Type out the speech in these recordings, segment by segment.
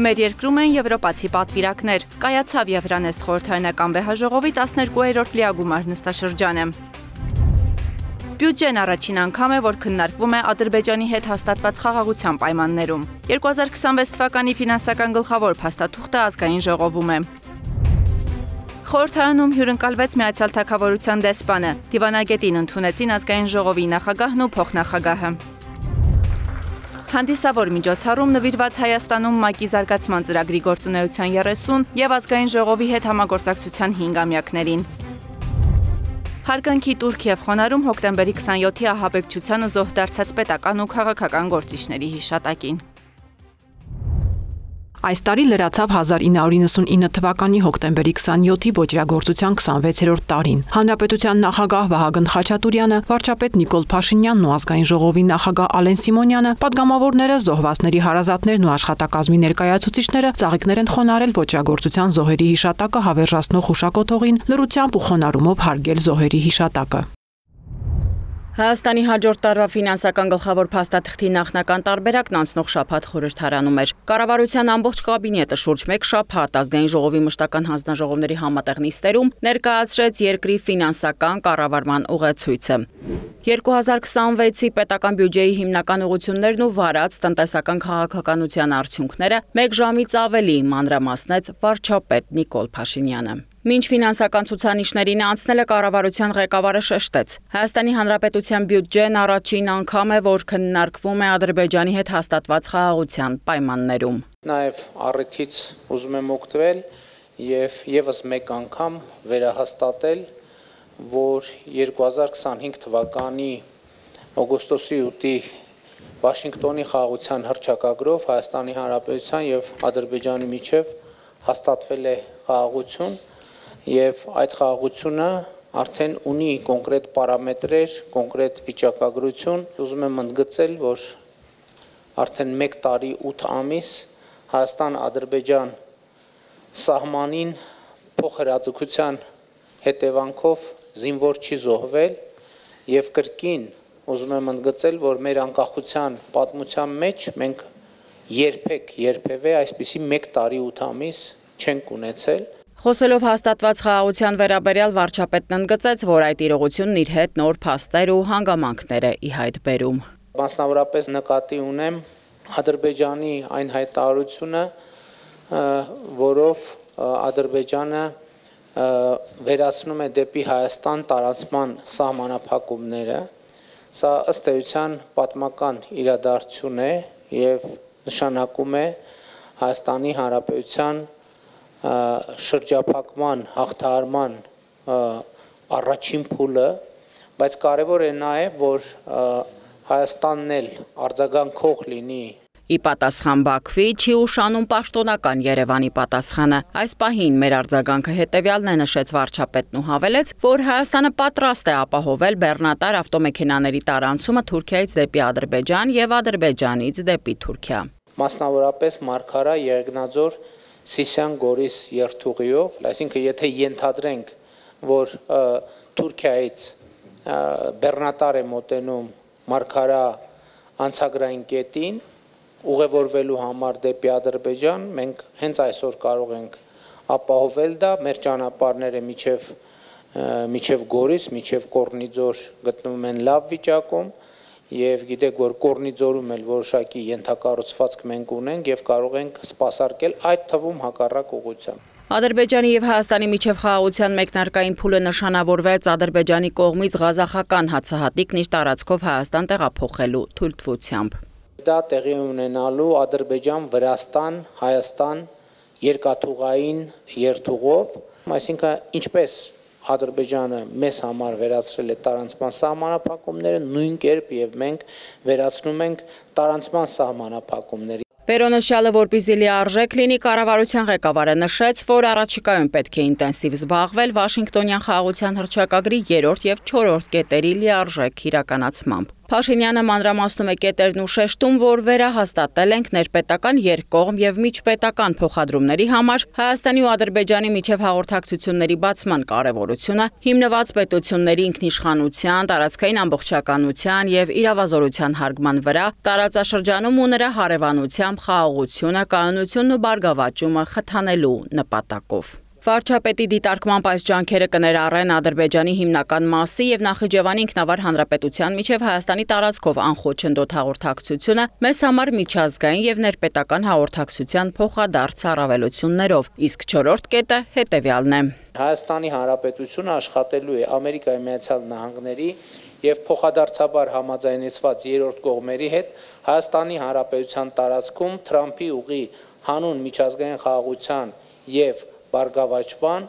Մեր երկրում են եվրոպացի պատվիրակներ, կայացավ Եվրանեստ խորհրդարանական վեհաժողովի 12-րդ լիագումար նստաշրջանը։ Բյուջեն առաջին անգամ է, որ քննարկվում է Ադրբեջանի հետ հաստատված խաղաղության պայմաններում։ 2026 թվականի ֆինանսական գլխավոր փաստաթուղթը ազգային ժողովում է։ Խորհրդարանում հյուրընկալվեց Միացյալ Թագավորության դեսպանը, դիվանագետին ընդունեցին ազգային ժողովի նախագահն ու փոխնախագահը։ Հանդիսավոր միջոցառում նվիրված Հայաստանում ՄԱԿ-ի զարգացման ծրագրի գործունեության 30 և ազգային ժողովի հետ համագործակցության 5-ամյակներին։ Հարգանքի տուրք և խոնարհում հոկտեմբերի 27-ի ահաբեկչությանը զոհ դարձած պետական ու քաղաքական գործիչների հիշատակին։ Այս տարի լրացավ 1999 թվականի հոկտեմբերի 27-ի ոճրագործության 26-րդ տարին։ Հանրապետության նախագահ Վահագն Խաչատուրյանը, վարչապետ Նիկոլ Փաշինյանն ու ազգային ժողովի նախագահ Ալեն Սիմոնյանը, падգամավորները, զոհվածների հարազատներն ու աշխատակազմի ներկայացուցիչները ծաղիկներ են խոնարհել ոճրագործության զոհերի հիշատակը հավերժացնող հուշակոթողին, լռությամբ ու խոնարհումով հարգել զոհերի հիշատակը։ Հայաստանի հաջորդ տարվա ֆինանսական գլխավոր փաստաթղթի նախնական տարբերակն անցնող շաբաթ խորհրդարանում էր։ Կառավարության ամբողջ կաբինետը շուրջ մեկ շաբաթ ազգային ժողովի մշտական հանձնաժողովների համատեղ նիստերում ներկայացրեց երկրի ֆինանսական կառավարման ուղեցույցը։ 2026-ի պետական բյուջեի հիմնական ուղղություններն ու վարած տնտեսական քաղաքականության արդյունքները մեկ ժամից ավելի մանրամասնեց վարչապետ Նիկոլ Փաշինյանը։ Մինչ ֆինանսական ցուցանիշներին անցնելը կառավարության ղեկավարը շեշտեց. Հայաստանի Հանրապետության բյուջեն առաջին անգամ է, որ քննարկվում է Ադրբեջանի հետ հաստատված խաղաղության պայմաններում։ Նաև առիթից ուզում եմ օգտվել եւ եւս մեկ անգամ վերահաստատել, որ 2025 թվականի օգոստոսի 8-ի Վաշինգտոնի խաղաղության հռչակագրով Հայաստանի Հանրապետության եւ Ադրբեջանի միջև հաստատվել է խաղաղություն եւ այդ խաղաղությունը արդեն ունի կոնկրետ պարամետրեր, կոնկրետ վիճակագրություն։ Ուզում եմ ընդգծել, որ արդեն 1 տարի 8 ամիս Հայաստան-Ադրբեջան սահմանին փոխհրաձգության հետևանքով զինվոր չի զոհվել եւ կրկին ուզում եմ ընդգծել, որ մեր անկախության պատմության մեջ մենք երբևէ այսպիսի 1 տարի 8 ամիս չենք ունեցել։ Խոսելով հաստատված խաղաղության վերաբերյալ վարչապետն ընդգծեց, որ այդ իրողությունն իր հետ նոր փաստեր ու հանգամանքներ է ի հայտ բերում։ Մասնավորապես նկատի ունեմ Ադրբեջանի այն հայտարարությունը, որով Ադրբեջանը վերացնում է դեպի Հայաստան տարածման սահմանափակումները։ Սա ըստ էության պատմական իրադարձություն է եւ նշանակում է Հայաստանի Հանրապետության շրջափակման հաղթահարման առաջին փուլը, բայց կարևոր է նաև, որ Հայաստանն էլ արձագանքող լինի։ Ի պատասխան Բաքվի չի ուշանում պաշտոնական Երևանի պատասխանը։ Այս պահին մեր արձագանքը հետևյալն է, նշեց վարչապետն ու հավելեց, որ Հայաստանը պատրաստ է ապահովել բեռնատար ավտոմեքենաների տարանցումը Թուրքիայից դեպի Ադրբեջան եւ Ադրբեջանից դեպի Թուրքիա։ Մասնավորապես Մարգարա, Եղեգնաձոր, Սիսիան, Գորիս երթուղիով, այսինքն եթե ենթադրենք, որ Թուրքիայից բեռնատար է մոտենում Մարգարա անցագրային կետին, ուղևորվելու համար դեպի Ադրբեջան, մենք հենց այսօր կարող ենք ապահովել դա, մեր ճանապարհները միջև Գորիս, միջև Կորնիձոր գտնվում են լավ վիճակում եւ գիտեք, որ Կորնիձորում էլ որոշակի ենթակառուցվածք մենք ունենք եւ կարող ենք սպասարկել այդ թվում հակառակ ուղղությամբ։ Ադրբեջանի եւ Հայաստանի միջև խաղաղության մեկնարկային փուլը նշանավորվեց Ադրբեջանի կողմից ղազախական հացահատիկն իր տարածքով Հայաստան տեղափոխելու թույլտվությամբ։ Դա տեղի ունենալու Ադրբեջան-Վրաստան, Հայաստան երկաթուղային երթուղով, այսինքն ինչպես Ադրբեջանը մեզ համար վերացրել է տարանցման սահմանափակումները, նույն կերպ եւ մենք վերացնում ենք տարանցման սահմանափակումները։ Վերոնշյալը, որպեսզի լիարժեք լինի, կառավարության ղեկավարը նշեց, որ առաջիկայում պետք է ինտենսիվ զբաղվել Վաշինգտոնյան խաղաղության հռչակագրի 3-րդ եւ 4-րդ կետերի լիարժեք իրականացմամբ։ Փաշինյանը մանրամասնում է կետերն ու շեշտում, որ վերահաստատել ենք ներպետական երկկողմ եւ միջպետական փոխադրումների համար Հայաստանի ու Ադրբեջանի միջև հաղորդակցությունների բացման կարեւորությունը, հիմնված պետությունների ինքնիշխանության, տարածքային ամբողջականության եւ իրավազորության հարգման վրա, տարածաշրջանում ու նրա հարևանությամբ խաղաղությունը, կայունությունն ու բարգավաճումը խթանելու նպատակով։ Վարչապետի դիտարկմամբ այս ջանքերը կներառեն Ադրբեջանի հիմնական մասի եւ Նախիջևանի ինքնավար հանրապետության միջև Հայաստանի տարածքով անխոչնդոտ հաղորդակցությունը, մեզ համար միջազգային եւ ներպետական հաղորդակցության փոխադարձ առավելություններով, իսկ 4-րդ կետը հետեւյալն է։ Հայաստանի Հանրապետությունը աշխատելու է Ամերիկայի Միացյալ Նահանգների եւ փոխադարձաբար համաձայնեցված երրորդ կողմերի հետ Հայաստանի Հանրապետության տարածքում Թրամփի ուղի հանուն միջազգային խաղաղության եւ բարգավաճման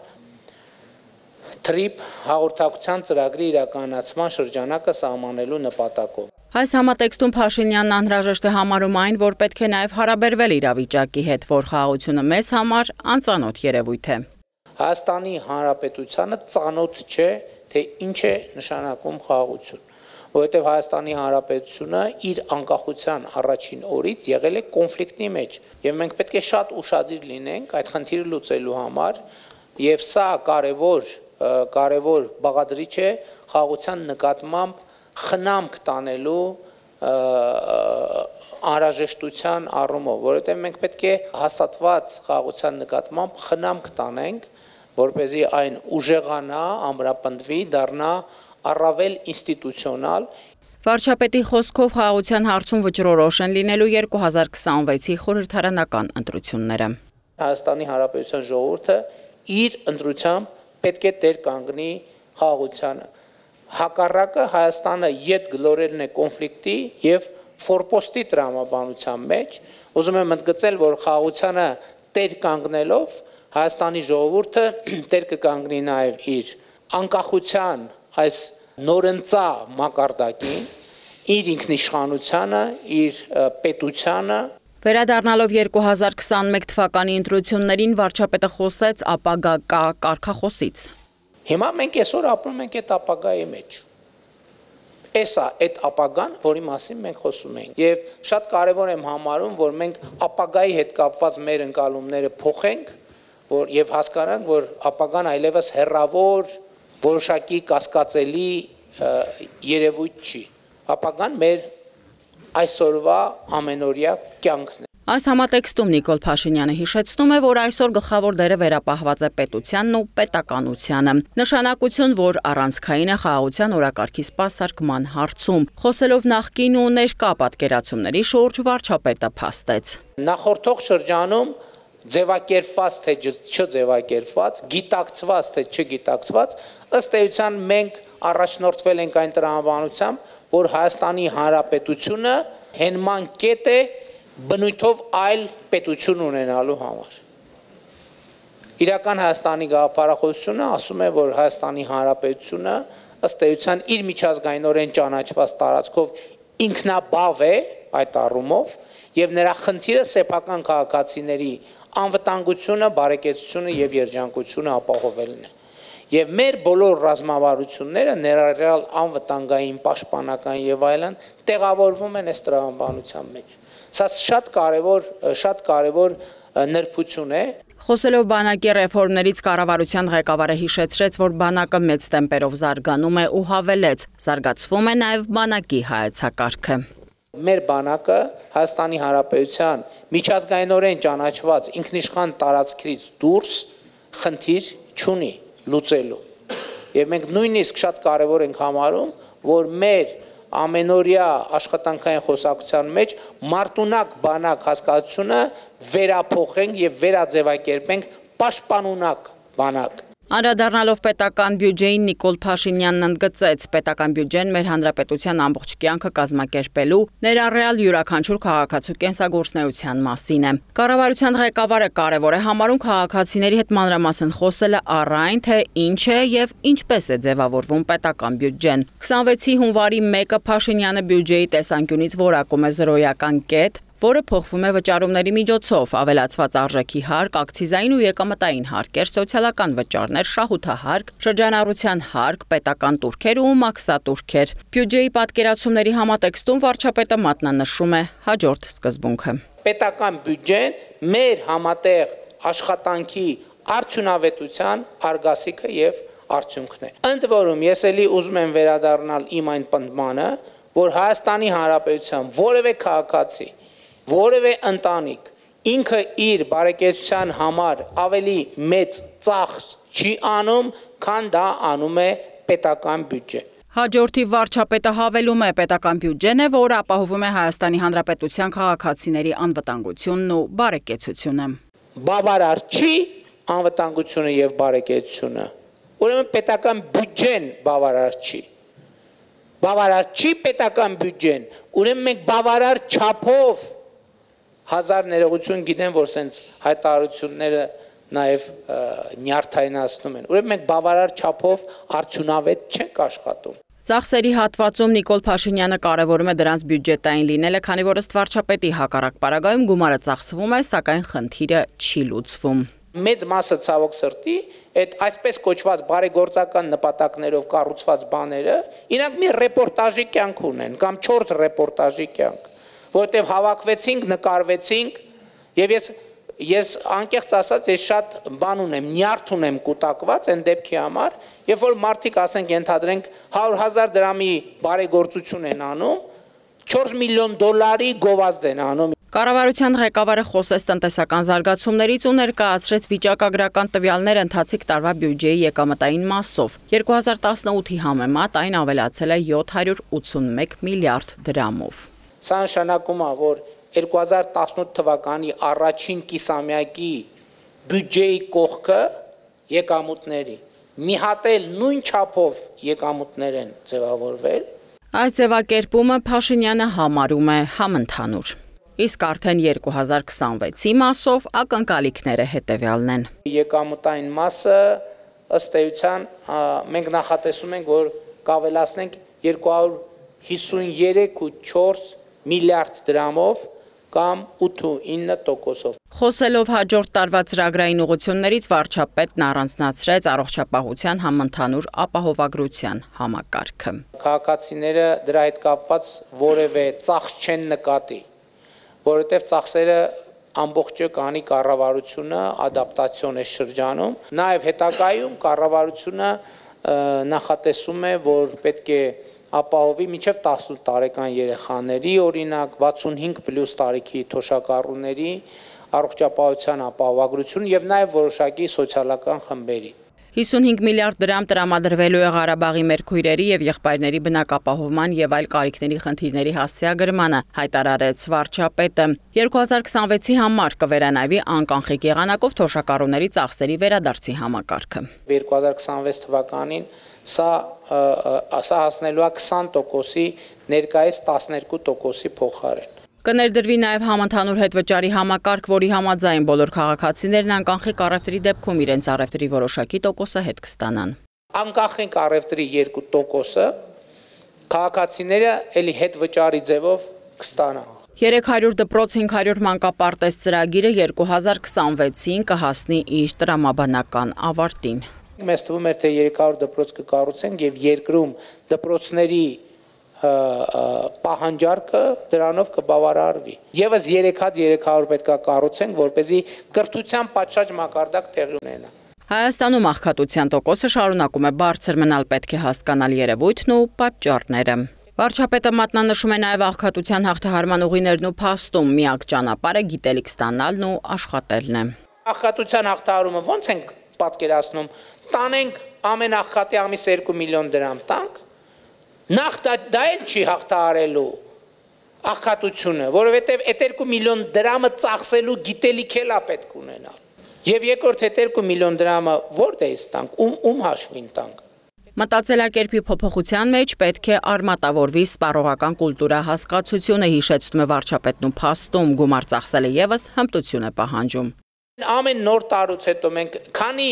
TRIP հաղորդակցության ծրագրի իրականացման շրջանակը սահմանելու նպատակով։ Այս համատեքստում Փաշինյանն անհրաժեշտ է համարում այն, որ պետք է նաև հարաբերվել իրավիճակի հետ, որ խաղաղությունը մեզ համար անծանոթ երևույթ է։ Հայաստանի Հանրապետությանը ծանոթ չէ, թե ինչ է նշանակում խաղաղություն, որովհետև Հայաստանի Հանրապետությունը իր անկախության առաջին օրից եղել է կոնֆլիկտի մեջ, եւ մենք պետք է շատ ուշադիր լինենք այդ խնդիրը լուծելու համար, եւ սա կարևոր բաղադրիչ է խաղաղության նկատմամբ խնամք տանելու անհրաժեշտության առումով, որովհետև մենք պետք է հաստատված խաղաղության նկատմամբ խնամք տանենք, որպեսզի այն ուժեղանա, ամրապնդվի, դառնա առավել ինստիտուցիոնալ։ Վարչապետի խոսքով խաղաղության հարցում վճռորոշ են լինելու 2026-ի խորհրդարանական ընտրությունները։ Հայաստանի Հանրապետության ժողովուրդը իր ընտրությամբ պետք է տեր կանգնի խաղաղությանը։ Հակառակը Հայաստանը յետ գլորելն է կոնֆլիկտի եւ ֆորպոստի տրամաբանության մեջ։ Ուզում եմ ընդգծել, որ խաղաղությանը տեր կանգնելով Հայաստանի ժողովուրդը տեր կկանգնի նաեւ իր անկախության այս նորընծա մակարդակին, իր ինքնիշխանությանը, իր պետությանը։ Վերադառնալով 2021 թվականի ընտրություններին վարչապետը խոսեց ապագա կարգախոսից։ Հիմա մենք այսօր ապրում ենք այդ ապագայի մեջ։ Էսա այդ ապագան, որի մասին մենք խոսում ենք։ Եվ շատ կարևոր եմ համարում, որ մենք ապագայի հետ կապված մեր ընկալումները փոխենք, եւ հասկանանք, որ ապագան այլևս հեռավոր, որոշակի կասկածելի երևույթ չի։ Ապագան մեր այսօրվա ամենօրյա կյանքն է։ Այս համատեքստում Նիկոլ Փաշինյանը հիշեցնում է, որ այսօր գլխավոր դերը վերապահված է պետությանն ու պետականությանը։ Նշանակություն, որ առանցքային է խաղաղության օրակարգի սպասարկման հարցում։ Խոսելով նախկին ու ներկա պատկերացումների շուրջ վարչապետը փաստեց։ Նախորդող շրջանում ձևակերպված թե չձևակերպված, գիտակցված թե չգիտակցված, ըստ էության մենք առաջնորդվել ենք այն տրամաբանությամբ, որ Հայաստանի Հանրապետությունը հենման կետ է բնույթով այլ պետություն ունենալու համար։ Իրական Հայաստանի գաղափարախոսությունը ասում է, որ Հայաստանի Հանրապետությունը ըստ էության իր միջազգայինորեն ճանաչված տարածքով ինքնաբավ է այդ առումով եւ նրա խնդիրը սեփական քաղաքացիների անվտանգությունը, բարեկեցությունը եւ երջանկությունը ապահովելն է։ Եվ մեր բոլոր ռազմավարությունները ներառյալ անվտանգային, պաշտպանական եւ այլն տեղավորվում են այս տրամաբանության մեջ։ Սա շատ կարևոր նրբություն է։ Խոսելով բանակի ռեֆորմներից կառավարության ղեկավարը հիշեցրեց, որ բանակը մեծ տեմպերով զարգանում է ու հավելեց, զարգացվում է նաեւ բանակի հայեցակարգը։ Մեր բանակը Հայաստանի Հանրապետության միջազգայինորեն ճանաչված ինքնիշխան տարածքից դուրս խնդիր չունի լուծելու։ Եվ մենք նույնիսկ շատ կարևոր ենք համարում, որ մեր ամենօրյա աշխատանքային խոսակցության մեջ մարտունակ բանակ հասկացությունը վերափոխենք եւ վերաձևակերպենք պաշտպանունակ բանակ։ Անդրադառնալով պետական բյուջեին Նիկոլ Փաշինյանն ընդգծեց, պետական բյուջեն մեր հանրապետության ամբողջ կյանքը կազմակերպելու, ներառյալ յուրաքանչյուր քաղաքացու կենսագործնեության մասին է։ Կառավարության ղեկավարը կարևոր է համարում քաղաքացիների հետ մանրամասն խոսելը առ այն, թե ինչ է եւ ինչպես է ձևավորվում պետական բյուջեն։ 26-ի հունվարի 1-ը Փաշինյանը բյուջեի տեսանկյունից որակում է զրոյական կետ, որը փոխվում է վճարումների միջոցով, ավելացված արժեքի հարկ, ակցիզային ու եկամտային հարկեր, սոցիալական վճարներ, շահութահարկ, շրջանառության հարկ, պետական տուրքեր ու մաքսատուրքեր։ Բյուջեի պատկերացումների համատեքստում վարչապետը մատնանշում է հաջորդ սկզբունքը։ Պետական բյուջեն մեր համատեղ աշխատանքի արդյունավետության արգասիքը եւ արդյունքն է։ Ընդ որում ես էլի ուզում եմ վերադառնալ իմ այն պնդմանը, որ Հայաստանի Հանրապետության որևէ քաղաքացի, որևէ ընտանիք ինքը իր բարեկեցության համար ավելի մեծ ծախս չի անում, քան դա անում է պետական բյուջեն։ Հաջորդի վարչապետը հավելում է պետական բյուջեն է, որը ապահովում է Հայաստանի Հանրապետության քաղաքացիների անվտանգությունն ու բարեկեցությունը։ Բավարար չի անվտանգությունը եւ բարեկեցությունը։ Ուրեմն պետական բյուջեն բավարար չի։ Բավարար չի պետական բյուջեն, ուրեմն մենք բավարար չափով հազար ներողություն գիտեմ, որ սենց հայտարարությունները նաև նյարդայնացնում են։ Ուրեմն մենք բավարար չափով արդյունավետ չենք աշխատում։ Ծախսերի հատվածում Նիկոլ Փաշինյանը կարևորում է դրանց բյուջետային լինելը, քանի որ ըստ վարչապետի հակառակ պարագայում գումարը ծախսվում է, սակայն խնդիրը չի լուծվում։ Մեծ մասը ցավոք սրտի այդ այսպես կոչված բարեգործական նպատակներով կառուցված բաները իրանք մի ռեպորտաժի կյանք ունեն կամ 4 ռեպորտաժի կյանք, որովհետև հավաքվեցինք, նկարվեցինք եւ ես անկեղծ ասած ես շատ բան ունեմ, նյարդ ունեմ կուտակված այն դեպքի համար, երբ որ մարդիկ ասենք ենթադրենք 100,000 դրամի բարեգործություն են անում, 4 միլիոն դոլարի գովազդ են անում։ Կառավարության ղեկավարը խոսեց տնտեսական զարգացումներից ու ներկայացրեց վիճակագրական տվյալներ ընթացիկ տարվա բյուջեի եկամտային մասով։ 2018-ի համեմատ այն ավելացել է 781 միլիարդ դրամով։ Սա նշանակում է, որ 2018 թվականի առաջին կիսամյակի բյուջեի կողքը եկամուտների մի հատ էլ նույն չափով եկամուտներ են ձևավորվել։ Այս ձևակերպումը Փաշինյանը համարում է համընդհանուր։ Իսկ արդեն 2026-ի մասով ակնկալիքները հետևյալն են։ Եկամուտային մասը ըստ էության մենք նախատեսում ենք, որ կավելացնենք 253.4 միլիարդ դրամով կամ 8.9%-ով։ Խոսելով հաջորդ տարվա ծրագրային ուղղություններից վարչապետն առանձնացրեց առողջապահության համընդհանուր ապահովագրության համակարգը։ Քաղաքացիները դրա հետ կապված որևէ ծախս չեն նկատի, որովհետև ծախսերը ամբողջը կանի կառավարությունը ադապտացիոն է շրջանում, նաև հետագայում կառավարությունը նախատեսում է, որ պետք է ապահովի մինչև 18 տարեկան երեխաների, օրինակ 65+ տարիքի թոշակառուների առողջապահության ապահովագրություն եւ նաև որոշակի սոցիալական խմբերի։ 55 միլիարդ դրամ տրամադրվելու է Ղարաբաղի մերքույրերի եւ եղբայրների բնակապահովման եւ այլ կարիքների խնդիրների հասցեագրմանը, հայտարարեց վարչապետը։ 2026-ի համար կվերանայվի անկանխիկ եղանակով թոշակառուների ծախսերի վերադարձի համակարգը։ 2026 թվականին սա հասնելու է 20%-ի ներկայիս 12%-ի փոխարեն։ Կներդրվի նաև համընդհանուր հետվճարի համակարգ, որի համաձայն բոլոր քաղաքացիներն անկանխիկ առևտրի դեպքում իրենց առևտրի որոշակի տոկոսը հետ կստանան։ Անկանխիկ առևտրի 2%-ը քաղաքացիները էլի հետվճարի ձևով կստանան։ 300 դպրոց 500 մանկապարտեզ ծրագիրը 2026-ին կհասնի իր տրամաբանական ավարտին։ Մեզ թվում է, թե 300 դպրոց կկառուցենք եւ երկրում դպրոցների պահանջարկը դրանով կբավարարվի։ Եվս 3 հատ 300 պետքա կառուցենք, որպեսզի կրթության պատշաճ մակարդակ տեղի ունենա։ Հայաստանում աղքատության տոկոսը շարունակում է բարձր մնալ, պետք է հասկանալ երևույթն ու պատճառները։ Վարչապետը մատնանշում է նաև աղքատության հաղթահարման ուղիներն ու փաստում միակ ճանապարհը գիտելիք ստանալն ու աշխատելն է։ Աղքատության հաղթահարումը ո՞նց ենք պատկերացնում։ Տանենք ամեն աղքատի ամիս 2 միլիոն դրամ տանք։ Նախ դա էլ չի հաղթահարելու աղքատությունը, որովհետև այդ 2 միլիոն դրամը ծախսելու գիտելիք էլ է պետք ունենալ։ Եվ երկրորդ այդ 2 միլիոն դրամը որտեղից տանք, ում հաշվին տանք։ Մտածելակերպի փոփոխության մեջ պետք է արմատավորվի սպառողական կուլտուրա հասկացությունը, հիշեցնում է վարչապետն ու փաստում, գումար ծախսելը եւս հմտություն է պահանջում։ Ամեն նոր տարուց հետո մենք քանի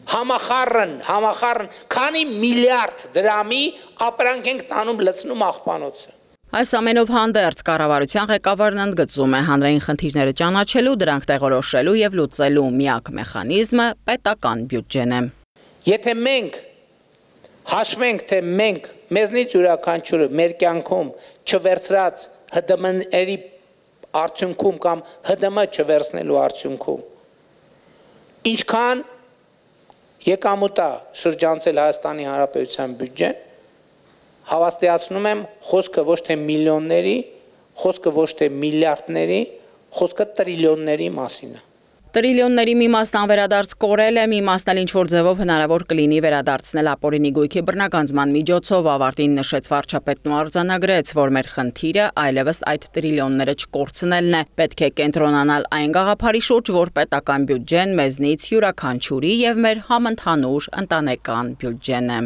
համախառն, քանի միլիարդ դրամի ապրանք ենք տանում լցնում աղբանոցը։ Այս ամենով հանդերձ կառավարության ղեկավարն ընդգծում է հանրային խնդիրները ճանաչելու, դրանք տեղորոշելու եւ լուծելու միակ մեխանիզմը պետական բյուջեն է։ Եթե մենք հաշվենք, թե մենք մեզնից յուրաքանչյուրը մեր կյանքում չվերցրած ՀԴՄ-ների արդյունքում կամ ՀԴՄ չվերցնելու արդյունքում ինչքան եկամուտ է շրջանցել Հայաստանի Հանրապետության բյուջեն, հավաստիացնում եմ, խոսքը ոչ թե միլիոնների, խոսքը ոչ թե միլիարդների, խոսքը տրիլիոնների մասին է։ Տրիլիոնների մի մասն անվերադարձ կորել է, մի մասն էլ ինչ-որ ձևով հնարավոր կլինի վերադարձնել ապօրինի գույքի բռնագանձման միջոցով, ավարտին նշեց վարչապետն ու արձանագրեց, որ մեր խնդիրը այլևս այդ տրիլիոնները չկորցնելն է։ Պետք է կենտրոնանալ այն գաղափարի շուրջ, որ պետական բյուջեն մեզնից յուրաքանչյուրի եւ մեր համընդհանուր ընտանեկան բյուջեն է։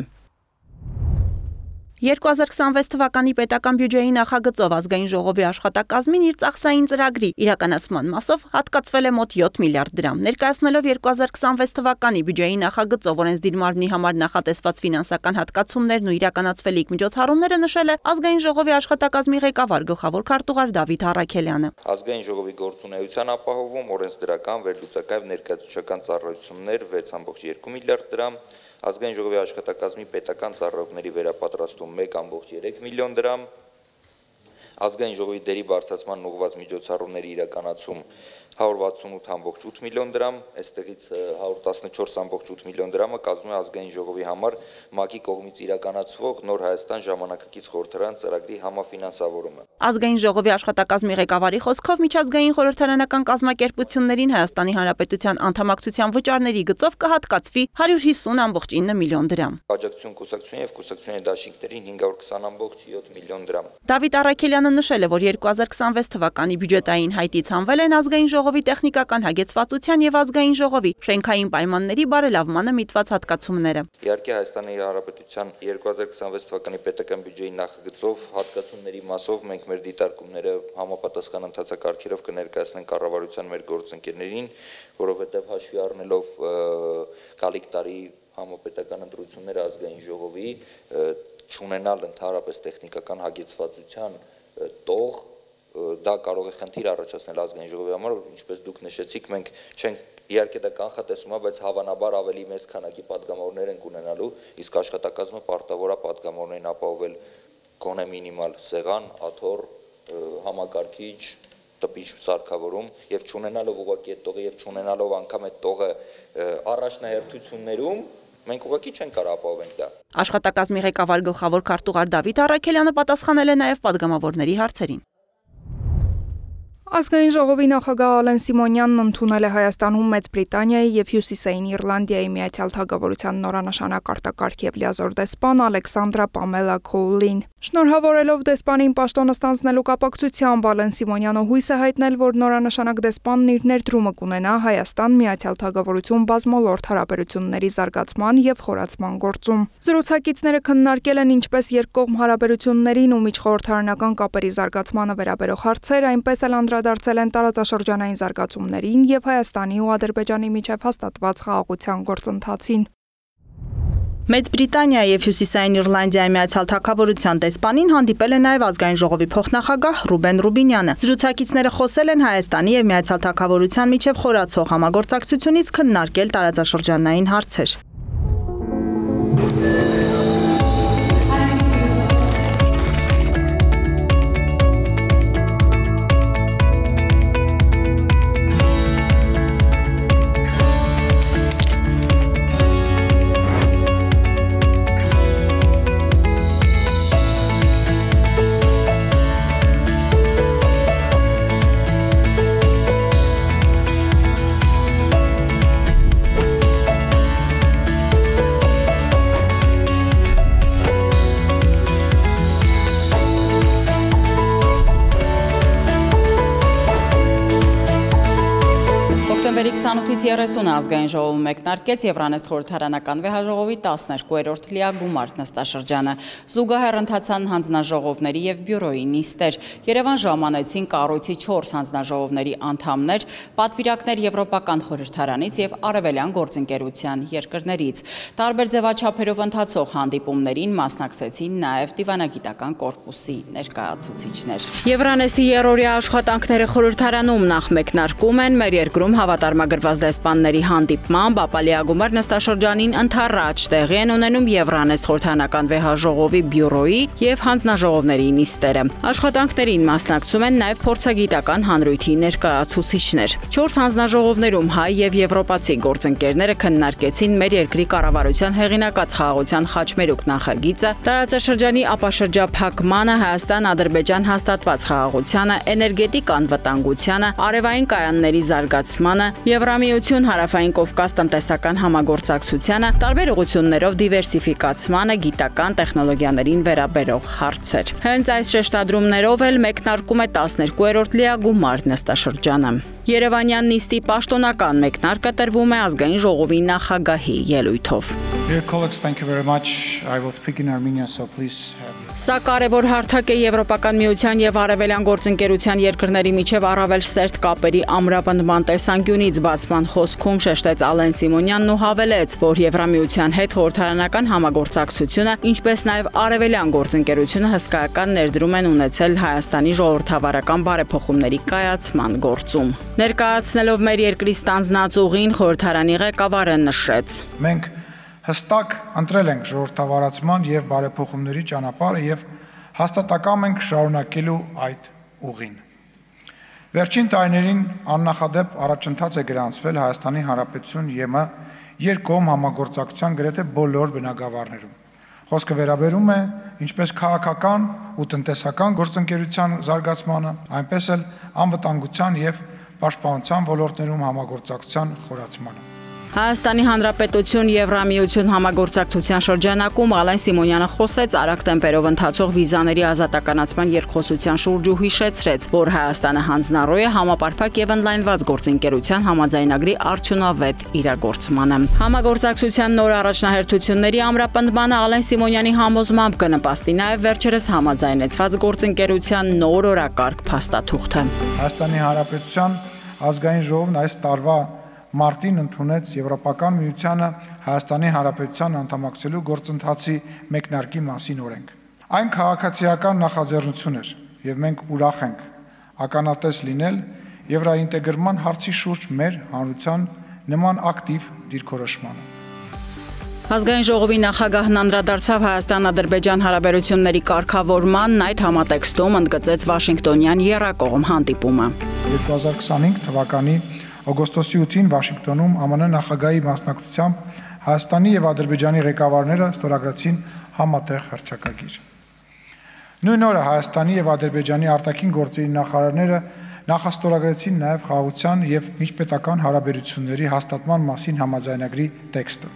2026 թվականի պետական բյուջեի նախագծով ազգային ժողովի աշխատակազմին իր ծախսային ծրագրի իրականացման մասով հատկացվել է մոտ 7 միլիարդ դրամ։ Ներկայացնելով 2026 թվականի բյուջեի նախագծով օրենսդիր մարմնի համար նախատեսված ֆինանսական հատկացումներն ու իրականացվելիք միջոցառումները նշել է ազգային ժողովի աշխատակազմի ղեկավար գլխավոր քարտուղար Դավիթ Առաքելյանը։ Ազգային ժողովի գործունեության ապահովում օրենսդրական վերլուծական ներկայացուցչական ծառայություններ 6.2 միլիարդ դրամ, ազգային ժողովի աշխատակազմի պետական ծառայողների վերապատրաստում 1.3 միլիոն դրամ, ազգային ժողովի դերի բարձրացման ուղղված միջոցառումների իրականացում 168.8 միլիոն դրամ, այստեղից 114.8 միլիոն դրամը կազմում է ազգային ժողովի համար ՄԱԿ-ի կողմից իրականացվող Նոր Հայաստան ժամանակակից խորհրդարան ծրագրի համաֆինանսավորումը։ Ազգային ժողովի աշխատակազմի ղեկավարի խոսքով միջազգային խորհրդարանական կազմակերպություններին Հայաստանի Հանրապետության անդամակցության վճարների գծով կհատկացվի 150.9 միլիոն դրամ։ Աջակցություն կուսակցության եւ կուսակցությունների դաշինքներին 520.7 միլիոն դրամ։ Դավիթ Առաքելյանը նշել է, որ 2026 թվականի բյուջետային հայտից հանվել են ազգային ժողովի տեխնիկական հագեցվածության եւ ազգային ժողովի շենքային պայմանների բարելավմանը միտված հատկացումները։ Իհարկե Հայաստանի Հանրապետության 2026 թվականի պետական բյուջեի նախագծով հատկացումների մասով մենք մեր դիտարկումները համապատասխան ընթացակարգերով կներկայացնենք կառավարության մեր գործընկերներին, որովհետեւ հաշվի առնելով գալիք տարի համապետական ընտրությունները ազգային ժողովի չունենալ ընդհանրապես տեխնիկական հագեցվածության տող դա կարող է խնդիր առաջացնել ազգային ժողովի համար, ինչպես դուք նշեցիք, մենք չենք իհարկե դա կանխատեսում է, բայց հավանաբար ավելի մեծ քանակի падգամավորներ ենք ունենալու, իսկ աշխատակազմը պարտավոր է падգամավորներին ապահովել գոնե մինիմալ սեղան, աթոռ, համակարգիչ, տպիչ սարքավորում եւ չունենալով ուղղակի այդ տողը եւ չունենալով անգամ այդ տողը առաջնահերթություններում մենք ուղղակի չենք կարող ապահովենք դա։ Աշխատակազմի ղեկավար գլխավոր քարտուղար Դավիթ Առաքելյանը պատասխանել է նաեւ падգամավորների հարցերին։ Ազգային ժողովի նախագահ Ալեն Սիմոնյանն ընդունել է Հայաստանում Մեծ Բրիտանիայի եւ Հյուսիսային Իռլանդիայի Միացյալ Թագավորության նորանշանակ արտակարգ եւ լիազոր դեսպան Ալեքսանդրա Պամելա Քոուլին։ Շնորհավորելով դեսպանին պաշտոնը ստանձնելու կապակցությամբ Ալեն Սիմոնյանը հույս է հայտնել, որ նորանշանակ դեսպանն իր ներդրումը կունենա Հայաստան Միացյալ Թագավորություն բազմոլորտ հարաբերությունների զարգացման եւ խորացման գործում։ Զրուցակիցները քննարկել են ինչպես երկկողմ հարաբերություններին ու միջխորհրդարանական կապերի զարգացմանը վերաբերող հարցեր, այնպես էլ անդրադարձել են տարածաշրջանային զարգացումներին եւ Հայաստանի ու Ադրբեջանի միջև հաստատված խաղաղության գործընթացին։ Մեծ Բրիտանիայի եւ Հյուսիսային Իռլանդիայի Միացյալ Թագավորության դեսպանին հանդիպել է նաեւ ազգային ժողովի փոխնախագահ Ռուբեն Ռուբինյանը։ Զրուցակիցները խոսել են Հայաստանի եւ Միացյալ Թագավորության միջև խորացող համագործակցությունից, քննարկել տարածաշրջանային հարցեր։ 8-ից 30 ազգային ժողովում մեկնարկեց Եվրանեստ խորհրդարանական վեհաժողովի 12-րդ լիագումար նստաշրջանը։ Զուգահեռ ընթացան հանձնաժողովների եւ բյուրոյի նիստեր։ Երևան ժամանեցին կառույցի 4 հանձնաժողովների անդամներ, պատվիրակներ Եվրոպական խորհրդարանից եւ Արևելյան գործընկերության երկրներից։ Տարբեր ձևաչափերով ընթացող հանդիպումներին մասնակցեցին նաեւ դիվանագիտական կորպուսի ներկայացուցիչներ։ Եվրանեստի երրորդյա աշխատանքները խորհրդարանում նախ մեկնարկում են մեր երկրում հավատարմագրված դեսպանների հանդիպմամբ, ապա լիագումար նստաշրջանին ընդառաջ տեղի են ունենում Եվրանեստ խորհրդարանական վեհաժողովի բյուրոյի եւ հանձնաժողովների նիստերը։ Աշխատանքներին մասնակցում են նաեւ փորձագիտական հանրույթի ներկայացուցիչներ։ 4 հանձնաժողովներում հայ եւ եվրոպացի գործընկերները քննարկեցին մեր երկրի կառավարության հեղինակած խաղաղության խաչմերուկ նախագիծը, տարածաշրջանի ապաշրջափակմանը, Հայաստան-Ադրբեջան հաստատված խաղաղությանը, էներգետիկ անվտանգությանը, արևային կայանների զարգացմանը, Եվրամիություն Հարավային Կովկաս տնտեսական համագործակցությանը, տարբեր ուղղություններով դիվերսիֆիկացմանը, գիտական տեխնոլոգիաներին վերաբերող հարցեր։ Հենց այս շեշտադրումներով էլ մեկնարկում է 12-րդ լիագումար նստաշրջանը։ Երևանյան նիստի պաշտոնական մեկնարկը տրվում է ազգային ժողովի նախագահի ելույթով։ Dear colleagues, thank you very much. I will speak in Armenian, so please have you. Սա կարևոր հարթակ է Եվրոպական միության եւ Արևելյան գործընկերության երկրների միջև առավել սերտ կապերի ամրապնդման տեսանկյունից բացման խոսքում շեշտեց Ալեն Սիմոնյանն ու հավելեց, որ Եվրամիության հետ խորհրդարանական համագործակցությունը, ինչպես նաեւ Արևելյան գործընկերությունը հսկայական ներդրում են ունեցել Հայաստանի ժողովրդավարական բարեփոխումների կայացման գործում։ Ներկայացնելով մեր երկրի ստանձնած ուղին, խորհրդարանի ղեկավարը նշեց. Մենք հստակ ընտրել ենք ժողովրդավարացման եւ բարեփոխումների ճանապարհը եւ հաստատակամ ենք շարունակելու այդ ուղին։ Վերջին տարիներին աննախադեպ առաջընթաց է գրանցվել Հայաստանի Հանրապետություն ԵՄ երկկողմ համագործակցության գրեթե բոլոր բնագավառներում։ Խոսքը վերաբերում է ինչպես քաղաքական ու տնտեսական գործընկերության զարգացմանը, այնպես էլ անվտանգության եւ պաշտպանության ոլորտներում համագործակցության խորացմանը։ Հայաստանի Հանրապետություն Եվրամիություն համագործակցության շրջանակում Ալեն Սիմոնյանը խոսեց արագ տեմպերով ընթացող վիզաների ազատականացման երկխոսության շուրջ ու հիշեցրեց, որ Հայաստանը հանձնառու է համապարփակ եւ ընդլայնված գործընկերության համաձայնագրի արդյունավետ իրագործմանը։ Համագործակցության նոր առաջնահերթությունների ամրապնդմանը Ալեն Սիմոնյանի համոզմամբ կնպաստի նաեւ վերջերս համաձայնեցված գործընկերության նոր օրակարգ փաստաթուղթը։ Հայաստանի Հանրապետության ազգային ժողովն այս տարվա մարտին ընդունեց Եվրոպական միությանը Հայաստանի Հանրապետության անդամակցելու գործընթացի մեկնարկի մասին օրենք։ Այն քաղաքացիական նախաձեռնություն էր, եւ մենք ուրախ ենք ականատես լինել եվրոինտեգրման հարցի շուրջ մեր հանրության նման ակտիվ դիրքորոշմանը։ Ազգային ժողովի նախագահն անդրադարձավ Հայաստան-Ադրբեջան հարաբերությունների կարգավորմանն, այդ համատեքստում ընդգծեց Վաշինգտոնյան եռակողմ հանդիպումը։ 2025 թվականի օգոստոսի 8-ին Վաշինգտոնում ԱՄՆ նախագահի մասնակցությամբ Հայաստանի եւ Ադրբեջանի ղեկավարները ստորագրեցին համատեղ հռչակագիր։ Նույն օրը Հայաստանի եւ Ադրբեջանի արտաքին գործերի նախարարները նախաստորագրեցին նաեւ խաղաղության եւ միջպետական հարաբերությունների հաստատման մասին համաձայնագրի տեքստը։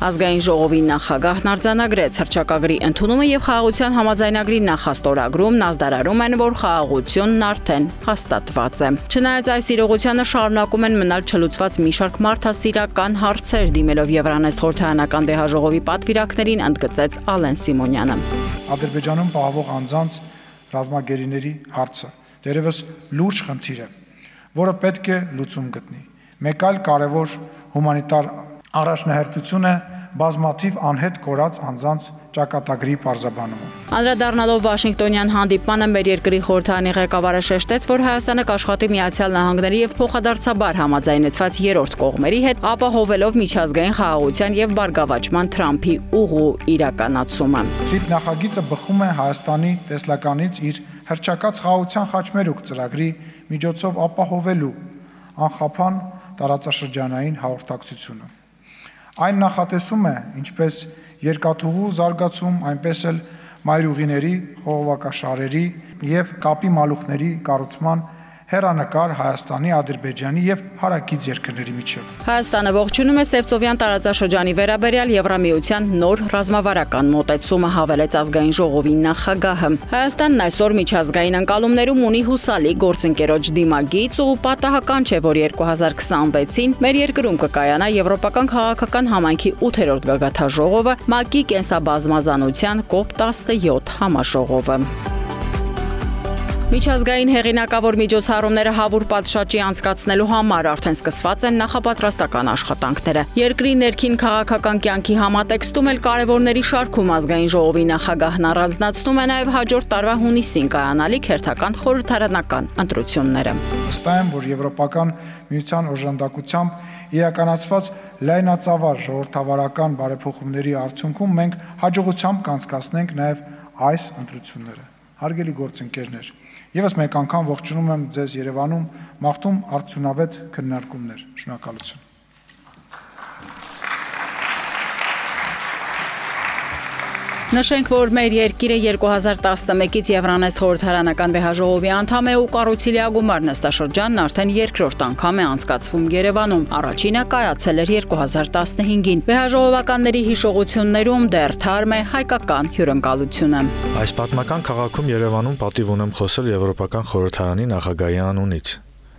Ազգային ժողովի նախագահն արձանագրեց հռչակագրի ընդունումը եւ խաղաղության համաձայնագրի նախաստորագրումն ազդարարում են, որ խաղաղությունն արդեն հաստատված է։ Չնայած այս իրողությանը շարունակում են մնալ չլուծված մի շարք մարդասիրական հարցեր, դիմելով Եվրանեստ խորհրդարանական վեհաժողովի պատվիրակներին ընդգծեց Ալեն Սիմոնյանը։ Ադրբեջանում պահվող անձանց ռազմագերիների հարցը դերևս լուրջ խնդիր է, որը պետք է լուծում գտնի։ Մեկ այլ կարևոր հումանիտար առաջնահերթություն է բազմաթիվ անհետ կորած անձանց ճակատագրի պարզաբանումը։ Անդրադառնալով Վաշինգտոնյան հանդիպմանը մեր երկրի խորհրդարանի ղեկավարը շեշտեց, որ Հայաստանը կաշխատի Միացյալ Նահանգների եւ փոխադարձաբար համաձայնեցված երրորդ կողմերի հետ, ապահովելով միջազգային խաղաղության եւ բարգավաճման Թրամփի ուղու իրականացումը։ Այդ նախագիծը բխում է Հայաստանի տեսլականից իր հռչակած խաղաղության խաչմերուկ ծրագրի միջոցով ապահովելու անխափան տարածաշրջանային հաղորդակցությունը։ Այն նախատեսում է ինչպես երկաթուղու զարգացում, այնպես էլ մայրուղիների, խողովակաշարերի եւ կապի մալուխների կառուցման հեռանկար Հայաստանի, Ադրբեջանի եւ հարակից երկրների միջև։ Հայաստանը ողջունում է Սևծովյան տարածաշրջանի վերաբերյալ Եվրամիության նոր ռազմավարական մոտեցումը, հավելեց ազգային ժողովի նախագահը։ Հայաստանն այսօր միջազգային ընկալումներում ունի հուսալի գործընկերոջ դիմագիծ ու պատահական չէ, որ 2026-ին մեր երկրում կկայանա Եվրոպական քաղաքական համայնքի 8-րդ գագաթաժողովը, ՄԱԿ-ի կենսաբազմազանության COP17 համաժողովը։ Միջազգային հեղինակավոր միջոցառումները հավուր պատշաճի անցկացնելու համար արդեն սկսված են նախապատրաստական աշխատանքները։ Երկրի ներքին քաղաքական կյանքի համատեքստում էլ կարևորների շարքում ազգային ժողովի նախագահն առանձնացնում է նաև հաջորդ տարվա հունիսին կայանալիք հերթական խորհրդարանական ընտրությունները։ Վստահ եմ, որ Եվրոպական միության օժանդակությամբ իրականացված լայնածավալ ժողովրդավարական բարեփոխումների արդյունքում մենք հաջողությամբ կանցկացնենք նաև այս ընտրությունները։ Հարգելի գործընկերներ, եւս մեկ անգամ ողջունում եմ ձեզ Երևանում, մաղթում արդյունավետ քննարկումներ։ Շնորհակալություն։ Նշենք, որ մեր երկիրը 2011-ից Եվրանեստ խորհրդարանական վեհաժողովի անդամ է ու կառույցիլիագումար նստաշրջանն արդեն երկրորդ անգամ է անցկացվում Երևանում։ Առաջինը կայացել էր 2015-ին։ Վեհաժողովականների հիշողություններում դեռ թարմ է հայկական հյուրընկալությունը։ Այս պատմական քաղաքում Երևանում պատիվ ունեմ խոսել Եվրոպական խորհրդարանի նախագահի անունից։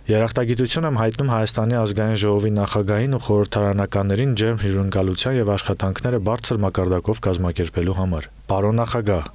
Երախտագիտություն եմ հայտնում Հայաստանի ազգային ժողովի նախագահին ու խորհրդարանականներին ջերմ հյուրընկալության եւ աշխատանքները բարձր մակարդակով կազմակերպելու համար։ Պարոն նախագահ,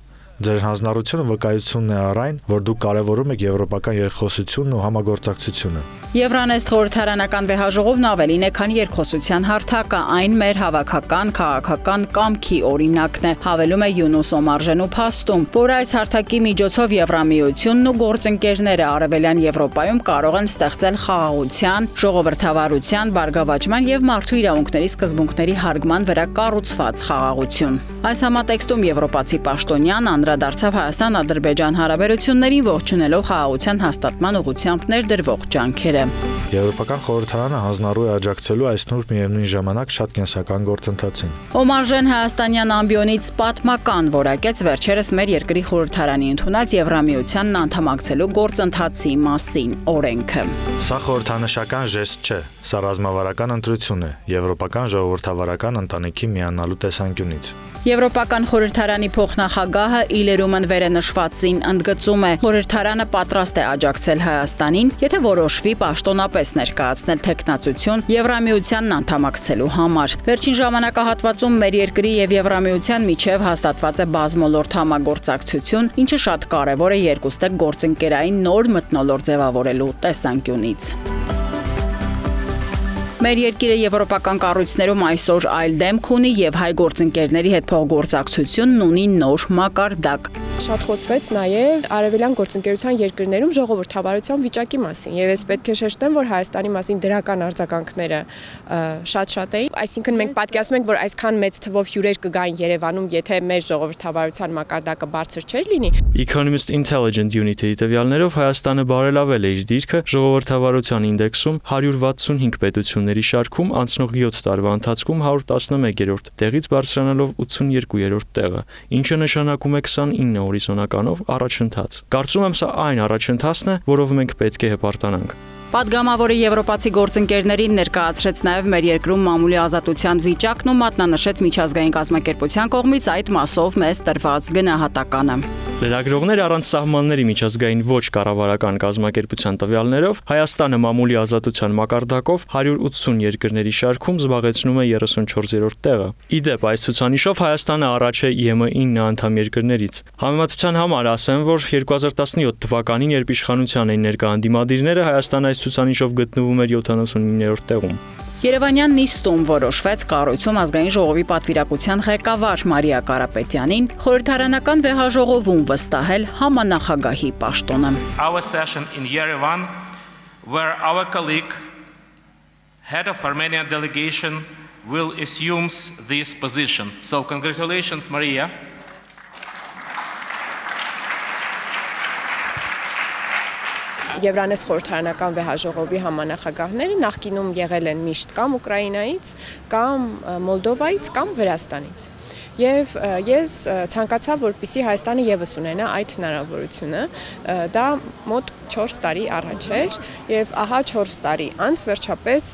ձեր հանձնառությունը վկայությունն է առ այն, որ դուք կարևորում եք եվրոպական երկխոսությունն ու համագործակցությունը։ Եվրանեստ խորհրդարանական վեհաժողովն ավելին է, քան երկխոսության հարթակը, այն մեր հավաքական, քաղաքական կամքի օրինակն է, հավելում է Յունուս Օմարժենու փաստում, որ այս հարթակի միջոցով Եվրամիությունն ու գործընկերները Արևելյան Եվրոպայում կարող են ստեղծել խաղաղության, ժողովրդավարության, բարգավաճման եւ մարդու իրավունքների սկզբունքների հարգման վրա կառուցված խաղաղություն։ Այս համատեքստում եվրոպացի պաշտոնյան անդրադարձավ Հայաստան-Ադրբեջան հարաբերություններին ողջունելով խաղաղության հաստատման ուղղությամբ ներդրվող ջանքերը։ Եվրոպական խորհրդարանը հանձնառու է աջակցելու այս նուրբ միևնույն ժամանակ շատ կենսական գործընթացին։ Օմարժեն հայաստանյան ամբիոնից պատմական որակեց վերջերս մեր երկրի խորհրդարանի ընդունած Եվրամիությանն անդամակցելու գործընթացի մասին օրենքը։ Սա խորհրդանշական ժեստ չէ, սա ռազմավարական ընտրություն է, եվրոպական ժողովրդավարական ընտանիքի միանալու տեսանկյունից։ Եվրոպական խորհրդարանի փոխնախագահը Իլերումն վերենշվածին ընդգծում է, խորհրդարանը պատրաստ է աջակցել Հայաստանին, եթե որոշվի պաշտոնապես ներկայացնել թեկնածություն Եվրամիությանն անդամակցելու համար։ Վերջին ժամանակահատվածում մեր երկրի եւ Եվրամիության միջև հաստատված է բազմոլորտ համագործակցություն, ինչը շատ կարևոր է երկուստեք գործընկերային նոր մթնոլորտ ձևավորելու տեսանկյունից։ Մեր երկիրը եվրոպական կառույցներում այսօր այլ դեմք ունի եւ հայ գործընկերների հետ փոխգործակցությունն ունի նոր մակարդակ։ Շատ խոսվեց նաև արևելյան գործընկերության երկրներում ժողովրդավարության վիճակի մասին եւ ես պետք է շեշտեմ, որ Հայաստանի մասին դրական արձագանքները շատ էին, այսինքն մենք պատկերացնում ենք, որ այսքան մեծ թվով հյուրեր կգային Երևանում, եթե մեր ժողովրդավարության մակարդակը բարձր չէր լինի։ Economist Intelligent Unity տվյալներով Հայաստանը բարելավել է իր դիրքը ժողովրդավարության ինդեքսում 165 պետությունների շարքում անցնող 7 տարվա ընթացքում 111-րդ տեղից բարձրանալով 82-րդ տեղը, ինչը նշանակում է 29 հորիզոնականով առաջընթաց։ Կարծում եմ սա այն առաջընթացն է, որով մենք պետք է հպարտանանք։ Պատգամավորը եվրոպացի գործընկերներին ներկայացրեց նաև մեր երկրում մամուլի ազատության վիճակն ու մատնանշեց միջազգային կազմակերպության կողմից այդ մասով մեզ տրված գնահատականը։ Լրագրողներ առանց սահմանների միջազգային ոչ կառավարական կազմակերպության տվյալներով Հայաստանը մամուլի ազատության մակարդակով 180 երկրների շարքում զբաղեցնում է 34-րդ տեղը։ Ի դեպ, այս ցուցանիշով Հայաստանը առաջ է ԵՄ9 անդամ երկրներից։ Համեմատության համար ասեմ, որ 2017 թվականին, երբ իշխանության էին ներկա ընդդիմադիրները, Հայաստանը այս ցուցանիշով գտնվում էր 79-րդ տեղում։ Երևանյան նիստում որոշվեց կառույցում ազգային ժողովի պատվիրակության ղեկավար Մարիա Կարապետյանին խորհրդարանական վեհաժողովում վստահել համանախագահի պաշտոնը։ Our session in Yerevan where our colleague head of Armenian delegation will assume this position. So congratulations Maria. Եվրանես խորհրդարանական վեհաժողովի համանախագահները նախկինում եղել են միշտ կամ Ուկրաինայից, կամ Մոլդովայից, կամ Վրաստանից։ եւ ես ցանկացա, որպեսզի Հայաստանը եւս ունենա այդ հնարավորությունը։ Դա մոտ 4 տարի առաջ էր եւ ահա 4 տարի անց վերջապես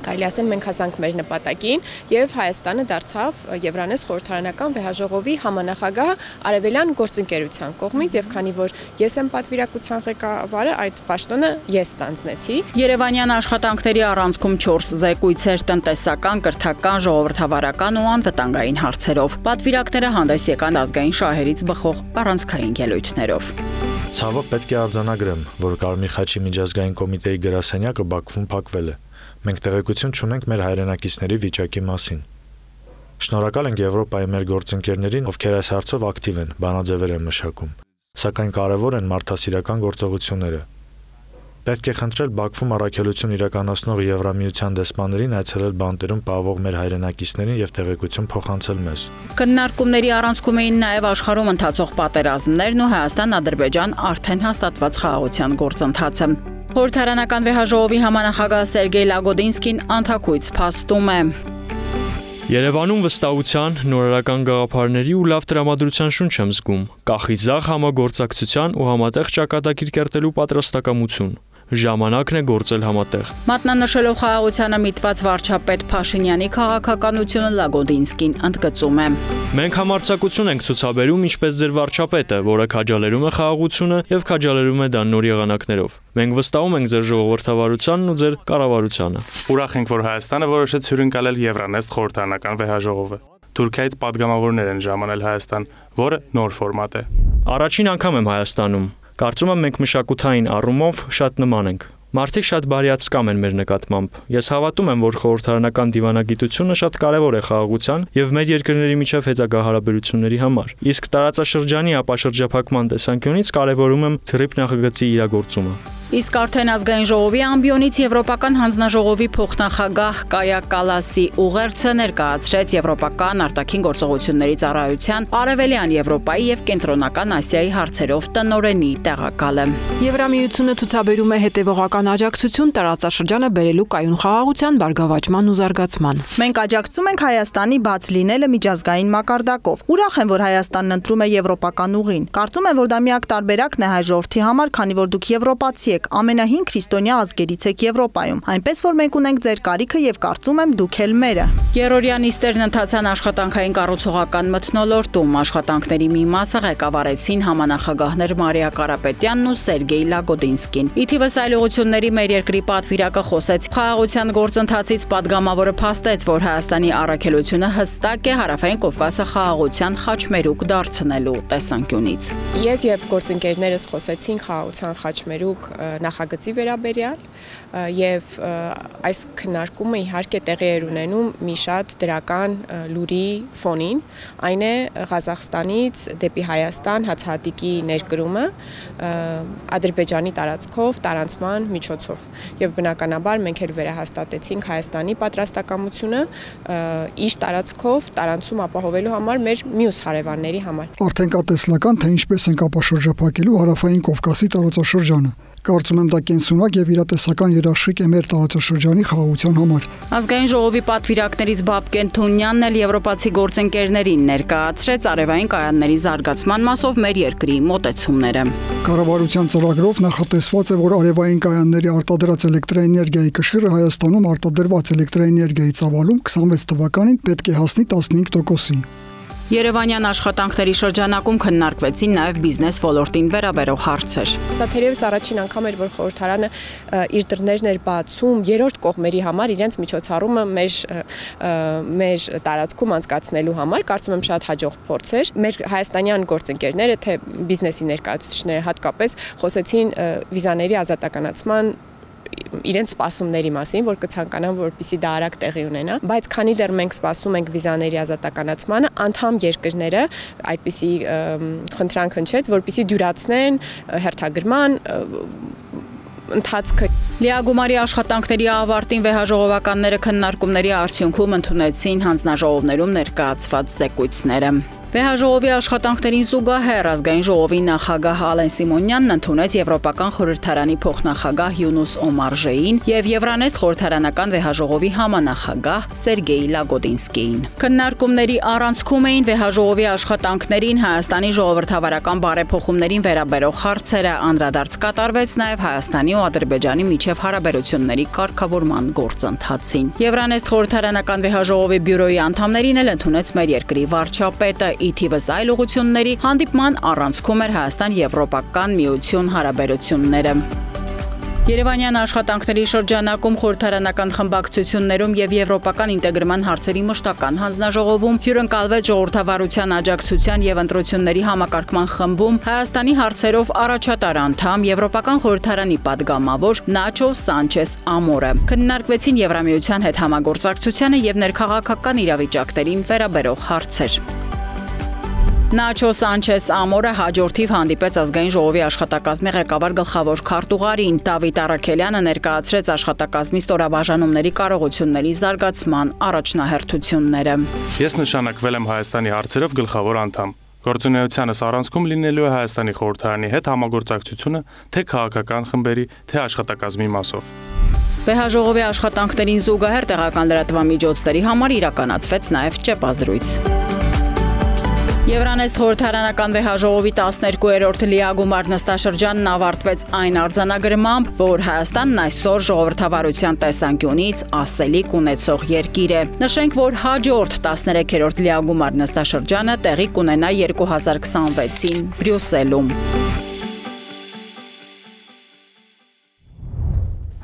կարելի ասել մենք հասանք մեր նպատակին եւ Հայաստանը դարձավ Եվրանես խորհրդարանական վեհաժողովի համանախագահ Արևելյան գործընկերության կողմից եւ քանի որ ես եմ պատվիրակության ղեկավարը, այդ պաշտոնը ես ստանձնեցի։ Երևանյան աշխատանքների առանցքում 4 զեկույցեր տնտեսական, կրթական, ժողովրդավարական ու անվտանգային հարցերով։ Պատվիրակները հանդես եկան ազգային շահերից բխող առանցքային ելույթներով։ Ցավոք պետք է արձանագրեմ, որ Կարմիր խաչի միջազգային կոմիտեի գրասենյակը Բաքվում փակվել է։ Մենք տեղեկություն չունենք մեր հայրենակիցների վիճակի մասին։ Շնորհակալ ենք Եվրոպայի մեր գործընկերներին, ովքեր այս հարցով ակտիվ են, բանաձևեր են մշակում։ Սակայն կարևոր են մարդասիրական գործողությունները։ Պետք է խնդրել Բաքվում առաքելություն իրականացնող Եվրամիության դեսպաններին այցելել բանտերում պահվող մեր հայրենակիցներին եւ տեղեկություն փոխանցել մեզ։ Քննարկումների առանցքում էին նաեւ աշխարհում ընթացող պատերազմներն ու Հայաստան-Ադրբեջան արդեն հաստատված խաղաղության գործընթացը։ Խորհրդարանական վեհաժողովի համանախագահ Սերգեյ Լագոդինսկին անթակույց փաստում է։ Երևանում վստահության, նորարարական գաղափարների ու լավ տրամադրության շունչ եմ զգում, կախիզախ համագործակցության ու համատեղ ճակատագիր կերտելու պատրաստակամություն։ Ժամանակն է գործել համատեղ։ Մատնանշելով խաղաղությանը միտված վարչապետ Փաշինյանի քաղաքականությունը Լագոդինսկին ընդգծում է։ Մենք համարձակություն ենք ցուցաբերում ինչպես ձեր վարչապետը, որը քաջալերում է խաղաղությունը եւ քաջալերում է դա նոր եղանակներով։ Մենք վստահում ենք ձեր ժողովրդավարությանն ու ձեր կառավարությանը։ Ուրախ ենք, որ Հայաստանը որոշեց հյուրընկալել Եվրանեստ խորհրդարանական վեհաժողովը։ Թուրքիայից падգամավորներ են ժամանել Հայաստան, որը նոր ֆորմատ է։ Առաջին անգամ եմ Հայաստանում։ Կարծում եմ մենք մշակութային առումով շատ նման ենք։ Մարդիկ շատ բարյացկամ են մեր նկատմամբ։ Ես հավատում եմ, որ խորհրդարանական դիվանագիտությունը շատ կարևոր է խաղաղության եւ մեր երկրների միջև հետագա հարաբերությունների համար։ Իսկ տարածաշրջանի ապաշրջափակման տեսանկյունից կարևորում եմ թռիփ նախագծի իրագործումը։ Իսկ արդեն ազգային ժողովի ամբիոնից Եվրոպական հանձնաժողովի փոխնախագահ Կայա Կալասի ուղերձը ներկայացրեց Եվրոպական արտաքին գործողությունների ծառայության Արևելյան Եվրոպայի եւ Կենտրոնական Ասիայի հարցերով տնօրենի տեղակալը։ Եվրամիությունը ցուցաբերում է հետևողական աջակցություն տարածաշրջանը բերելու կայուն խաղաղության, բարգավաճման ու զարգացման։ Մենք աջակցում ենք Հայաստանի բաց լինելը միջազգային մակարդակով։ Ուրախ եմ, որ Հայաստանն ընտրում է եվրոպական ուղին։ Կարծում եմ, որ դա միակ տարբերակն է հայ ժողովրդի համար, քանի որ դուք եվրոպացի եք, ամենահին քրիստոնյա ազգերից եք Եվրոպայում, այնպես որ մենք ունենք ձեր կարիքը եւ կարծում եմ դուք էլ մերը։ Երորյան նիստերն ընթացան աշխատանքային կառուցողական մթնոլորտում, աշխատանքների մի մասը ղեկավարեցին համանախագահներ Մարիա Կարապետյանն ու Սերգեյ Լագոդինսկին։ Ի թիվս այլ ուղղությունների մեր երկրի պատվիրակը խոսեց խաղաղության գործընթացից, падգամավորը փաստեց, որ Հայաստանի առաքելությունը հստակ է Հարավային Կովկասը խաղաղության խաչմերուկ դարձնելու տեսանկյունից։ Ես եւ գործընկերներս խոսեցինք խաղաղության խաչմերուկ նախագծի վերաբերյալ եւ այս քննարկումը իհարկե տեղի էր ունենում մի շատ դրական լուրի ֆոնին, այն է Ղազախստանից դեպի Հայաստան հացահատիկի ներկրումը Ադրբեջանի տարածքով տարանցման միջոցով եւ բնականաբար մենք էլ վերահաստատեցինք Հայաստանի պատրաստակամությունը իր տարածքով տարանցում ապահովելու համար մեր մյուս հարևանների համար։ Արդեն կա տեսլական, թե ինչպես ենք ապաշրջափակելու Հարավային Կովկասի տարածաշրջանը։ Կարծում եմ դա կենսունակ եւ իրատեսական երաշխիք է մեր տարածաշրջանի խաղաղության համար։ Ազգային ժողովի պատվիրակներից Բաբկեն Թունյանն էլ եվրոպացի գործընկերներին ներկայացրեց արևային կայանների զարգացման մասով մեր երկրի մոտեցումները։ Կառավարության ծրագրով նախատեսված է, որ արևային կայանների արտադրած էլեկտրաէներգիայի կշիռը Հայաստանում արտադրված էլեկտրաէներգիայի ծավալում 26 թվականին պետք է հասնի 15%-ի։ Երևանյան աշխատանքների շրջանակում քննարկվեցին նաև բիզնես ոլորտին վերաբերող հարցեր։ Սա թերևս առաջին անգամ էր, որ խորհրդարանը իր դռներն էր բացում երրորդ կողմերի համար իրենց միջոցառումը մեր տարածքում անցկացնելու համար, կարծում եմ շատ հաջող փորձ էր։ Մեր հայաստանյան գործընկերները, թե բիզնեսի ներկայացուցիչները հատկապես խոսեցին վիզաների ազատականացման իրենց սպասումների մասին, որ կցանկանան, որպեսզի դա արագ տեղի ունենա, բայց քանի դեռ մենք սպասում ենք վիզաների ազատականացմանը, անդամ երկրները այդպիսի խնդրանք հնչեց, որպեսզի դյուրացնեն հերթագրման ընթացքը։ Լիագումարի աշխատանքների ավարտին վեհաժողովականները քննարկումների արդյունքում ընդունեցին հանձնաժողովներում ներկայացված զեկույցները։ Վեհաժողովի աշխատանքներին զուգահեռ ազգային ժողովի նախագահ Ալեն Սիմոնյանն ընդունեց Եվրոպական խորհրդարանի փոխնախագահ Յունուս Օմարժեին եւ Եվրանեստ խորհրդարանական վեհաժողովի համանախագահ Սերգեյ Լագոդինսկիին։ Քննարկումների առանցքում էին վեհաժողովի աշխատանքներին Հայաստանի ժողովրդավարական բարեփոխումներին վերաբերող հարցերը, անդրադարձ կատարվեց նաեւ Հայաստանի ու Ադրբեջանի միջև հարաբերությունների կարգավորման գործընթացին։ Եվրանեստ խորհրդարանական վեհաժողովի բյուրոյի անդամներին էլ ընդունեց մեր երկրի վարչապետը։ Ի թիվս այլ ուղղությունների հանդիպման առանցքում էր Հայաստան-Եվրոպական միություն հարաբերությունները։ Երևանյան աշխատանքների շրջանակում խորհրդարանական խմբակցություններում եւ եվրոպական ինտեգրման հարցերի մշտական հանձնաժողովում հյուրընկալվեց ժողովրդավարության աջակցության եւ ընտրությունների համակարգման խմբում Հայաստանի հարցերով առաջատար անդամ Եվրոպական խորհրդարանի падգամավոր Նաչո Սանչես Ամորը։ Քննարկվեցին Եվրամիության հետ համագործակցությանը եւ ներքաղաքական իրավիճակներին վերաբերող հարցեր։ Նաչո Սանչես Ամորը հաջորդիվ հանդիպեց ազգային ժողովի աշխատակազմի ղեկավար գլխավոր քարտուղարին։ Դավիթ Առաքելյանը ներկայացրեց աշխատակազմի ստորաբաժանումների կարողությունների զարգացման առաջնահերթությունները։ Ես նշանակվել եմ Հայաստանի հարցերով գլխավոր անդամ։ Գործունեությանս առանցքում լինելու է Հայաստանի խորհրդարանի հետ համագործակցությունը թե քաղաքական խմբերի, թե աշխատակազմի մասով։ Վեհաժողովի աշխատանքներին զուգահեռ տեղական լրատվամիջոցների համար իրականացվեց նաև ճեպազրույց։ Եվրանեստ խորհրդարանական վեհաժողովի 12-րդ լիագումար նստաշրջանն ավարտվեց այն արձանագրմամբ, որ Հայաստանն այսօր ժողովրդավարության տեսանկյունից ասելիք ունեցող երկիր է։ Նշենք, որ հաջորդ 13-րդ լիագումար նստաշրջանը տեղի կունենա 2026-ին Բրյուսելում։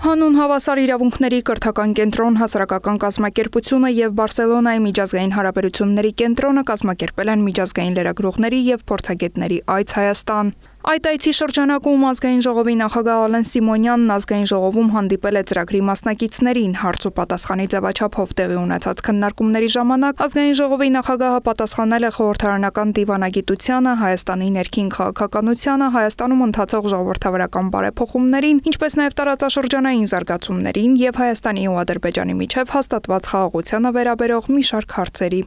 Հանուն հավասար իրավունքների կրթական կենտրոն, հասարակական կազմակերպությունը եւ Բարսելոնայի միջազգային հարաբերությունների կենտրոնը կազմակերպել են միջազգային լրագրողների եւ փորձագետների այց Հայաստան։ Այդ այցի շրջանակում ազգային ժողովի նախագահ Ալեն Սիմոնյանն ազգային ժողովում հանդիպել է ծրագրի մասնակիցներին։ Հարց ու պատասխանի ձևաչափով տեղի ունեցած քննարկումների ժամանակ ազգային ժողովի նախագահը պատասխանել է խորհրդարանական դիվանագիտությանը, Հայաստանի ներքին քաղաքականությանը, Հայաստանում ընթացող ժողովրդավարական բարեփոխումներին, ինչպես նաև տարածաշրջանային զարգացումներին եւ Հայաստանի ու Ադրբեջանի միջև հաստատված խաղաղությանը վերաբերող մի շարք հարցերի։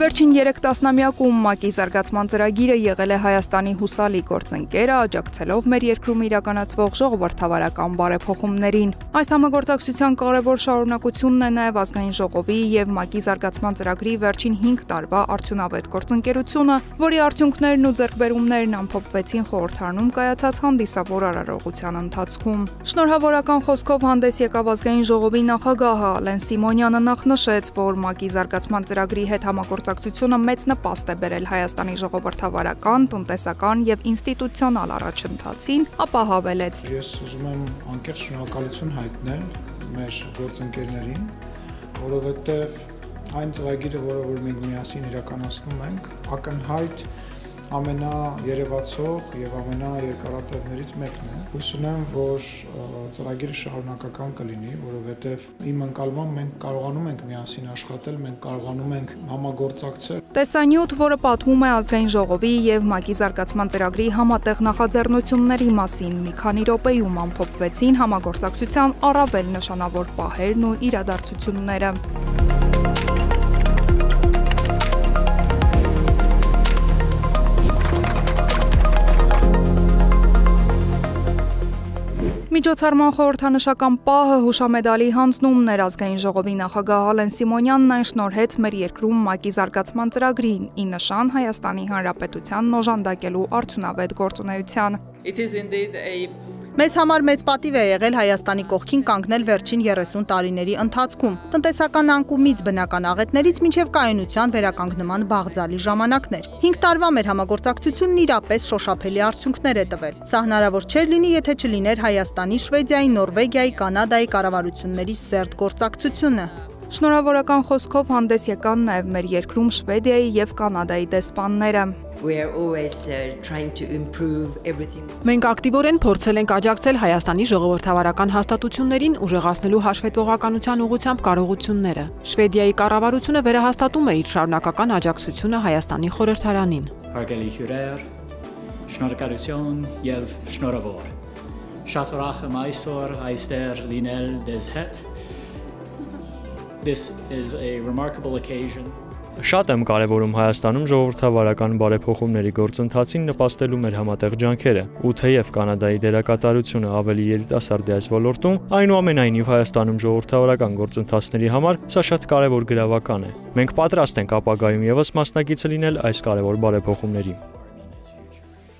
Վերջին 3 տասնամյակում ՄԱԿ-ի զարգացման ծրագիրը եղել է Հայաստանի հուսալի գործընկերը, աջակցելով մեր երկրում իրականացվող ժողովրդավարական բարեփոխումներին։ Այս համագործակցության կարևոր շարունակությունն է նաև ազգային ժողովի եւ ՄԱԿ-ի զարգացման ծրագրի վերջին 5 տարվա արդյունավետ գործընկերությունը, որի արդյունքներն ու ձեռքբերումներն ամփոփվեցին խորհրդարանում կայացած հանդիսավոր արարողության ընթացքում։ Շնորհավորական խոսքով հանդես եկավ ազգային ժողովի նախագահը Ալեն Սիմոնյանը նախնշեց, որ ՄԱԿ-ի զարգացման ծրագրի հետ համագործակցությունը մեծ նպաստ է բերել Հայաստանի ժողովրդավարական, տնտեսական եւ ինստիտուցիոնալ առաջընթացին, ապա հավելեց. Ես ուզում եմ անկեղծ շնորհակալություն հայտնել մեր գործընկերներին, որովհետեւ այն ծրագիրը, որը մենք միասին իրականացնում ենք, ակնհայտ ամենաերևացող եւ ամենաերկարատևներից մեկն է։ Հույս ունեմ, որ ծրագիրը շարունակական կլինի, որովհետեւ իմ ընկալմամբ մենք կարողանում ենք միասին աշխատել, մենք կարողանում ենք համագործակցել։ Տեսանյութ, որը պատմում է ազգային ժողովի եւ ՄԱԿ-ի զարգացման ծրագրի համատեղ նախաձեռնությունների մասին, մի քանի րոպեում ամփոփվեցին համագործակցության առավել նշանավոր պահերն ու իրադարձությունները։ Միջոցառման խորհրդանշական պահը հուշամեդալի հանձնումն էր ազգային ժողովի նախագահ Ալեն Սիմոնյանն այն շնորհեց մեր երկրում ՄԱԿ-ի զարգացման ծրագրին, ի նշան Հայաստանի Հանրապետությանն օժանդակելու արդյունավետ գործունեության։ Մեզ համար մեծ պատիվ է եղել Հայաստանի կողքին կանգնել վերջին 30 տարիների ընթացքում։ Տնտեսական անկումից բնական աղետներից մինչև կայունության վերականգնման բաղձալի ժամանակներ։ 5 տարվա մեր համագործակցությունն իրապես շոշափելի արդյունքներ է տվել։ Սա հնարավոր չէր լինի, եթե չլիներ Հայաստանի, Շվեդիայի, Նորվեգիայի, Կանադայի կառավարությունների սերտ գործակցությունը։ Շնորհավորական խոսքով հանդես եկան նաև մեր երկրում Շվեդիայի եւ Կանադայի դեսպանները։ We are always trying to improve everything. Մենք ակտիվորեն փորձել ենք աջակցել Հայաստանի ժողովրդավարական հաստատություններին ուժեղացնելու հաշվետվողականության ուղղությամբ կարողությունները։ Շվեդիայի կառավարությունը վերահաստատում է իր շարունակական աջակցությունը Հայաստանի խորհրդարանին։ Հարգելի հյուրեր, շնորհակալություն եւ շնորհավոր։ Շատ ուրախ եմ այսօր այստեղ լինել ձեզ հետ։ This is a remarkable occasion. Շատ եմ կարևորում Հայաստանում ժողովրդավարական բարեփոխումների գործընթացին նպաստելու մեր համատեղ ջանքերը, ու թեև Կանադայի դերակատարությունը ավելի երիտասարդ է այս ոլորտում, այնուամենայնիվ Հայաստանում ժողովրդավարական գործընթացների համար սա շատ կարևոր գրավական է։ Մենք պատրաստ ենք ապագայում եւս մասնակիցը լինել այս կարևոր բարեփոխումներին։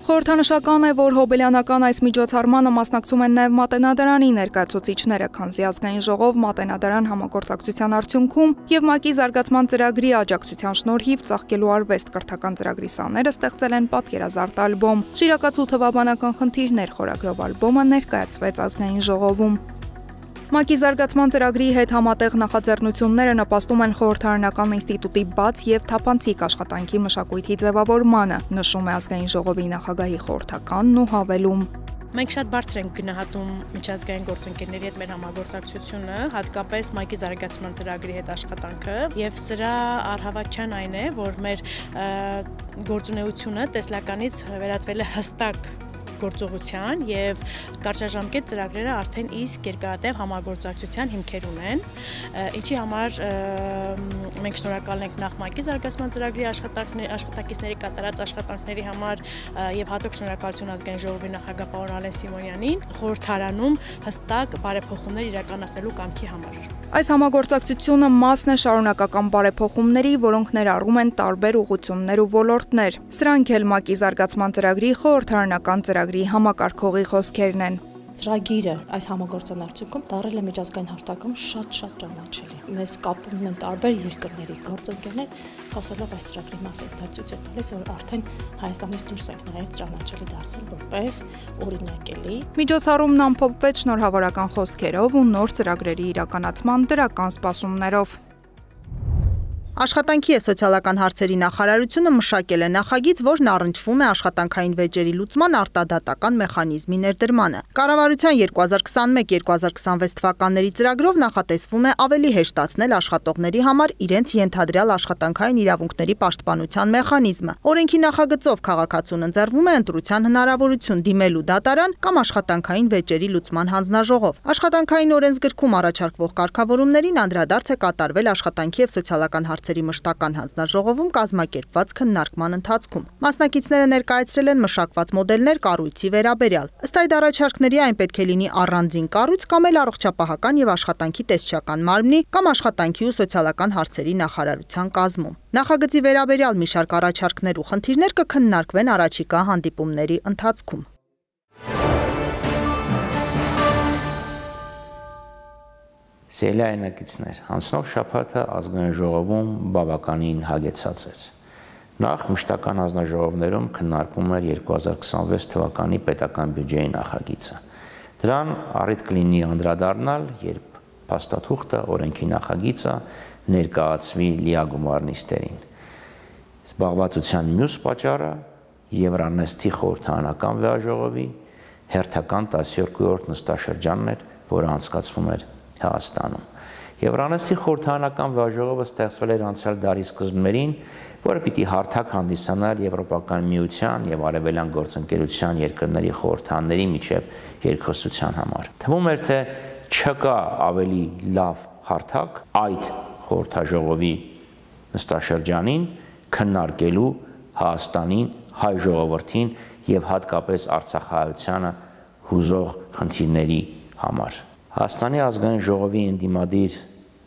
Խորհրդանշական է, որ հոբելյանական այս միջոցառմանը մասնակցում են նաև Մատենադարանի ներկայացուցիչները, քանզի ազգային ժողով Մատենադարան համագործակցության արդյունքում եւ ՄԱԿ-ի զարգացման ծրագրի աջակցության շնորհիվ ծաղկելու արվեստ կրթական ծրագրի սաները ստեղծել են պատկերազարդ ալբոմ։ Շիրակաց ու թվաբանական խնդիրներ խորագրով ալբոմը ներկայացվեց ազգային ժողովում։ ՄԱԿ-ի զարգացման ծրագրի հետ համատեղ նախաձեռնությունները նպաստում են խորհրդարանական ինստիտուտի բաց եւ թափանցիկ աշխատանքի մշակույթի ձևավորմանը, նշում է ազգային ժողովի նախագահի խորհրդականն ու հավելում. Մենք շատ բարձր ենք գնահատում միջազգային գործընկերների հետ մեր համագործակցությունը, հատկապես ՄԱԿ-ի զարգացման ծրագրի հետ աշխատանքը, եւ սրա առհավատչան այն է, որ մեր գործունեությունը տեսլականից վերածվել է հստակ գործողության եւ կարճաժամկետ ծրագրերը արդեն իսկ երկարատև համագործակցության հիմքեր ունեն, ինչի համար մենք շնորհակալ ենք նախ ՄԱԿ-ի զարգացման ծրագրի աշխատակիցների կատարած աշխատանքների համար եւ հատուկ շնորհակալություն ազգային ժողովի նախագահ պարոն Ալեն Սիմոնյանին խորհրդարանում հստակ բարեփոխումներ իրականացնելու կամքի համար։ Այս համագործակցությունը մասն է շարունակական բարեփոխումների, որոնք ներառում են տարբեր ուղղություններ ու ոլորտներ։ Սրանք էլ ՄԱԿ-ի զարգացման ծրագրի խորհրդարանական ծրագրի համակարգողի խոսքերն են։ Ծրագիրը այս համագործակցության արդյունքում դարձել է միջազգային հարթակում շատ ճանաչելի։ Մեզ կապում են տարբեր երկրների գործընկերներ, խոսելով այս ծրագրի մասին, դա ցույց է տալիս, որ արդեն Հայաստանից դուրս ենք նայած ճանաչելի դարձել որպես օրինակելի։ Միջոցառումն ամփոփվեց շնորհավորական խոսքերով ու նոր ծրագրերի իրականացման դրական սպասումներով։ Աշխատանքի եւ սոցիալական հարցերի նախարարությունը մշակել է նախագիծ, որն առնչվում է աշխատանքային վեճերի լուծման արտադատական մեխանիզմի ներդրմանը։ Կառավարության 2021-2026 թվականների ծրագրով նախատեսվում է ավելի հեշտացնել աշխատողների համար իրենց ենթադրյալ աշխատանքային իրավունքների պաշտպանության մեխանիզմը։ Օրենքի նախագծով քաղաքացուն ընձեռվում է ընտրության հնարավորություն դիմելու դատարան կամ աշխատանքային վեճերի լուծման հանձնաժողով։ Աշխատանքային օրենսգրքում առաջարկվող կարգավորումներին անդրադարձ է կատարվել աշխատանքի եւ սոցիալական հարցերի մշտական հանձնաժողովում կազմակերպված քննարկման ընթացքում։ Մասնակիցները ներկայացրել են մշակված մոդելներ կառույցի վերաբերյալ։ Ըստ այդ առաջարկների այն պետք է լինի առանձին կառույց կամ էլ առողջապահական եւ աշխատանքի տեսչական մարմնի կամ աշխատանքի ու սոցիալական հարցերի նախարարության կազմում։ Նախագծի վերաբերյալ մի շարք առաջարկներ ու խնդիրներ կքննարկվեն առաջիկա հանդիպումների ընթացքում։ Սելայնակիցներ, անցնող շաբաթը ազգային ժողովում բավականին հագեցած էր։ Նախ մշտական հանձնաժողովներում քննարկվում էր 2026 թվականի պետական բյուջեի նախագիծը։ Դրան առիթ կլինի անդրադառնալ, երբ փաստաթուղթը օրենքի նախագիծը ներկայացվի լիագումար նիստերին։ Զբաղվածության մյուս պատճառը Եվրանեստի խորհրդարանական վեաժողովի հերթական 12-րդ նստաշրջանն էր, որը անցկացվում էր Հայաստանում։ Եվրանեստի խորհրդարանական վեաժողովը ստեղծվել էր անցյալ դարի սկզբներին, որը պիտի հարթակ հանդիսանար Եվրոպական միության եւ արևելյան գործընկերության երկրների խորհրդարանների միջև երկխոսության համար։ Թվում էր, թե չկա ավելի լավ հարթակ այդ խորհրդաժողովի նստաշրջանին քննարկելու Հայաստանին, հայ ժողովրդին եւ հատկապես Արցախահայությանը հուզող խնդիրների համար։ Հայաստանի ազգային ժողովի ընդդիմադիր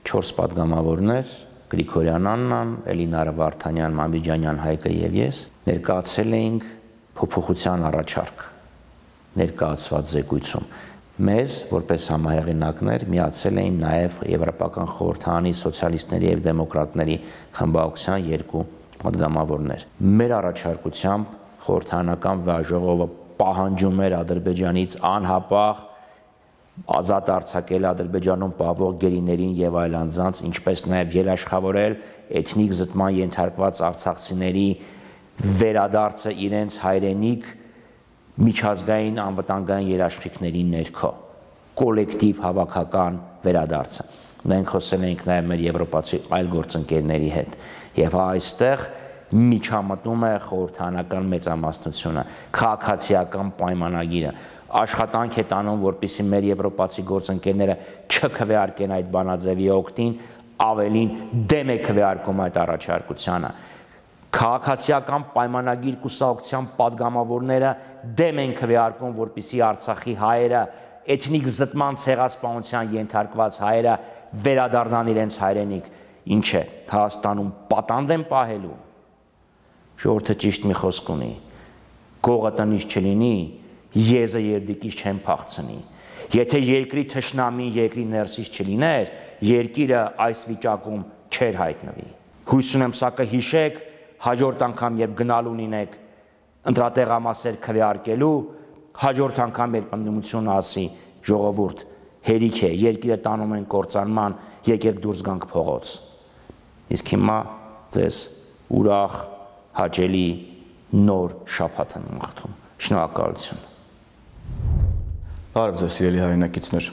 4 պատգամավորներ Գրիգորյան Աննան, Էլինա Վարդանյան, Մամիջանյան Հայկը եւ ես ներկայացրել էինք փոփոխության առաջարկ ներկայացված զեկույցում։ Մեզ, որպես համահեղինակներ, միացել էին նաեւ Եվրոպական խորհրդարանի սոցիալիստների եւ դեմոկրատների խմբակցության 2 պատգամավորներ։ Մեր առաջարկությամբ խորհրդարանական վեաժողովը պահանջում էր Ադրբեջանից անհապաղ ազատ արձակել Ադրբեջանում պահվող գերիներին եւ այլ անձանց, ինչպես նաեւ երաշխավորել էթնիկ զտման ենթարկված արցախցիների վերադարձը իրենց հայրենիք միջազգային անվտանգային երաշխիքների ներքո, կոլեկտիվ հավաքական վերադարձը։ Մենք խոսել ենք նաև մեր եվրոպացի այլ գործընկերների հետ, եւ այստեղ միջամտում է խորհրդանական մեծամասնությունը, քաղաքացիական պայմանագիրը, աշխատանք է տանում, որպեսզի մեր եվրոպացի գործընկերները չքվեարկեն այդ բանաձևի օգտին, ավելին դեմ է քվեարկում այդ առաջարկությանը։ Քաղաքացիական պայմանագիր կուսակցության падգամավորները դեմ են քվեարկում, որպեսզի Արցախի հայերը, էթնիկ զտման ցեղասպանության ենթարկված հայերը վերադառնան իրենց հայրենիք, ինչ է Հայաստանում պատանդ են պահելու։ Ժողովուրդը ճիշտ մի խոսք ունի, գողը տնից չլինի, եզը երդիկից չեն փախցնի։ Եթե երկրի թշնամին երկրի ներսից չլիներ, երկիրը այս վիճակում չէր հայտնվի։ Հույս ունեմ սա կհիշեք, հաջորդ անգամ երբ գնալու լինեք ընտրատեղամասեր քվեարկելու, հաջորդ անգամ երբ ընդդիմությունը ասի ժողովուրդ հերիք է, երկիրը տանում են կործանման, եկեք դուրս գանք փողոց։ Իսկ հիմա ձեզ ուրախ, հաճելի նոր շաբաթ եմ մաղթում։ Շնորհակալություն։ Բարև ձեզ սիրելի հայրենակիցներ։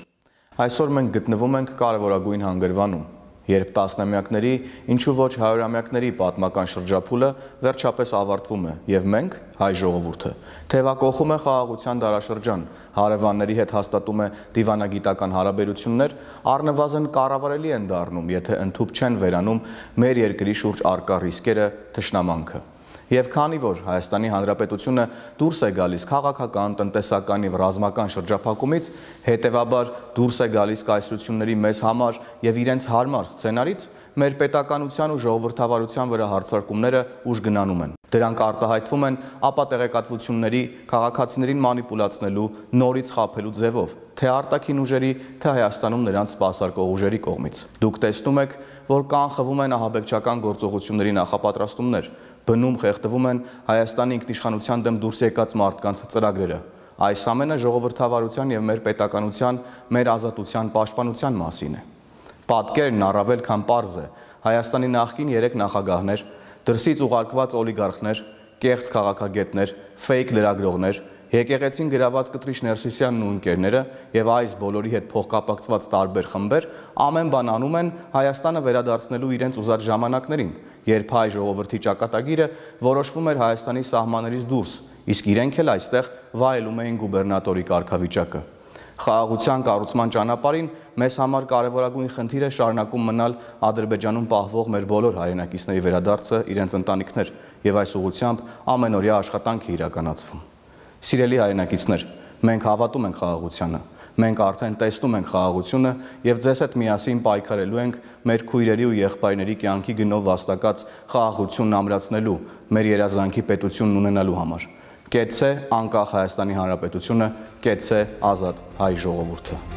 Այսօր մենք գտնվում ենք կարևորագույն հանգրվանում, երբ տասնամյակների, ինչու ոչ հարյուրամյակների պատմական շրջափուլը վերջապես ավարտվում է, եւ մենք, հայ ժողովուրդը, թևակողում է խաղաղության դարաշրջան, հարևանների հետ հաստատում է դիվանագիտական հարաբերություններ, առնվազն կառավարելի են դառնում, եթե ընդհուպ չեն վերանում մեր երկրի շուրջ առկա ռիսկերը, թշնամանքը։ Եվ քանի որ Հայաստանի Հանրապետությունը դուրս է գալիս քաղաքական, տնտեսական եւ ռազմական շրջափակումից, հետեւաբար դուրս է գալիս կայսրությունների մեզ համար եւ իրենց հարմար սցենարից, մեր պետականության ու ժողովրդավարության վրա հարձակումները ուժ գնանում են։ Դրանք արտահայտվում են ապատեղեկատվությունների, քաղաքացիներին մանիպուլացնելու, նորից խաբելու ձևով, թե արտաքին ուժերի, թե Հայաստանում նրանց սպասարկող ուժերի կողմից։ Դուք տեսնում եք, որ կանխվում են ահաբեկչական գործողությունների նախապատրաստումներ, բնում խեղդվում են Հայաստանի ինքնիշխանության դեմ դուրս եկած մարդկանց ծրագրերը։ Այս ամենը ժողովրդավարության եւ մեր պետականության, մեր ազատության պաշտպանության մասին է։ Պատկերն առավել քան պարզ է։ Հայաստանի նախկին 3 նախագահներ, դրսից ուղարկված օլիգարխներ, կեղծ քաղաքագետներ, ֆեյք լրագրողներ, եկեղեցին գրաված Կտրիշ Ներսիսյանն ու ընկերները եւ այս բոլորի հետ փոխկապակցված տարբեր խմբեր ամեն բան անում են Հայաստանը վերադարձնելու իրենց ուզած ժամանակներին, երբ հայ ժողովրդի ճակատագիրը որոշվում էր Հայաստանի սահմաններից դուրս, իսկ իրենք էլ այստեղ վայելում էին գուբերնատորի կարգավիճակը։ Խաղաղության կառուցման ճանապարհին մեզ համար կարևորագույն խնդիր է շարունակում մնալ Ադրբեջանում պահվող մեր բոլոր հայրենակիցների վերադարձը իրենց ընտանիքներ եւ այս ուղղությամբ ամենօրյա աշխատանք է իրականացվում։ Սիրելի հայրենակիցներ, մենք հավատում ենք խաղաղությանը, մենք արդեն տեսնում ենք խաղաղությունը եւ ձեզ հետ միասին պայքարելու ենք մեր քույրերի ու եղբայրների կյանքի գնով վաստակած խաղաղությունն ամրացնելու, մեր երազանքի պետությունն ունենալու համար։ Կեցցե անկախ Հայաստանի Հանրապետությունը, կեցցե ազատ հայ ժողովուրդը։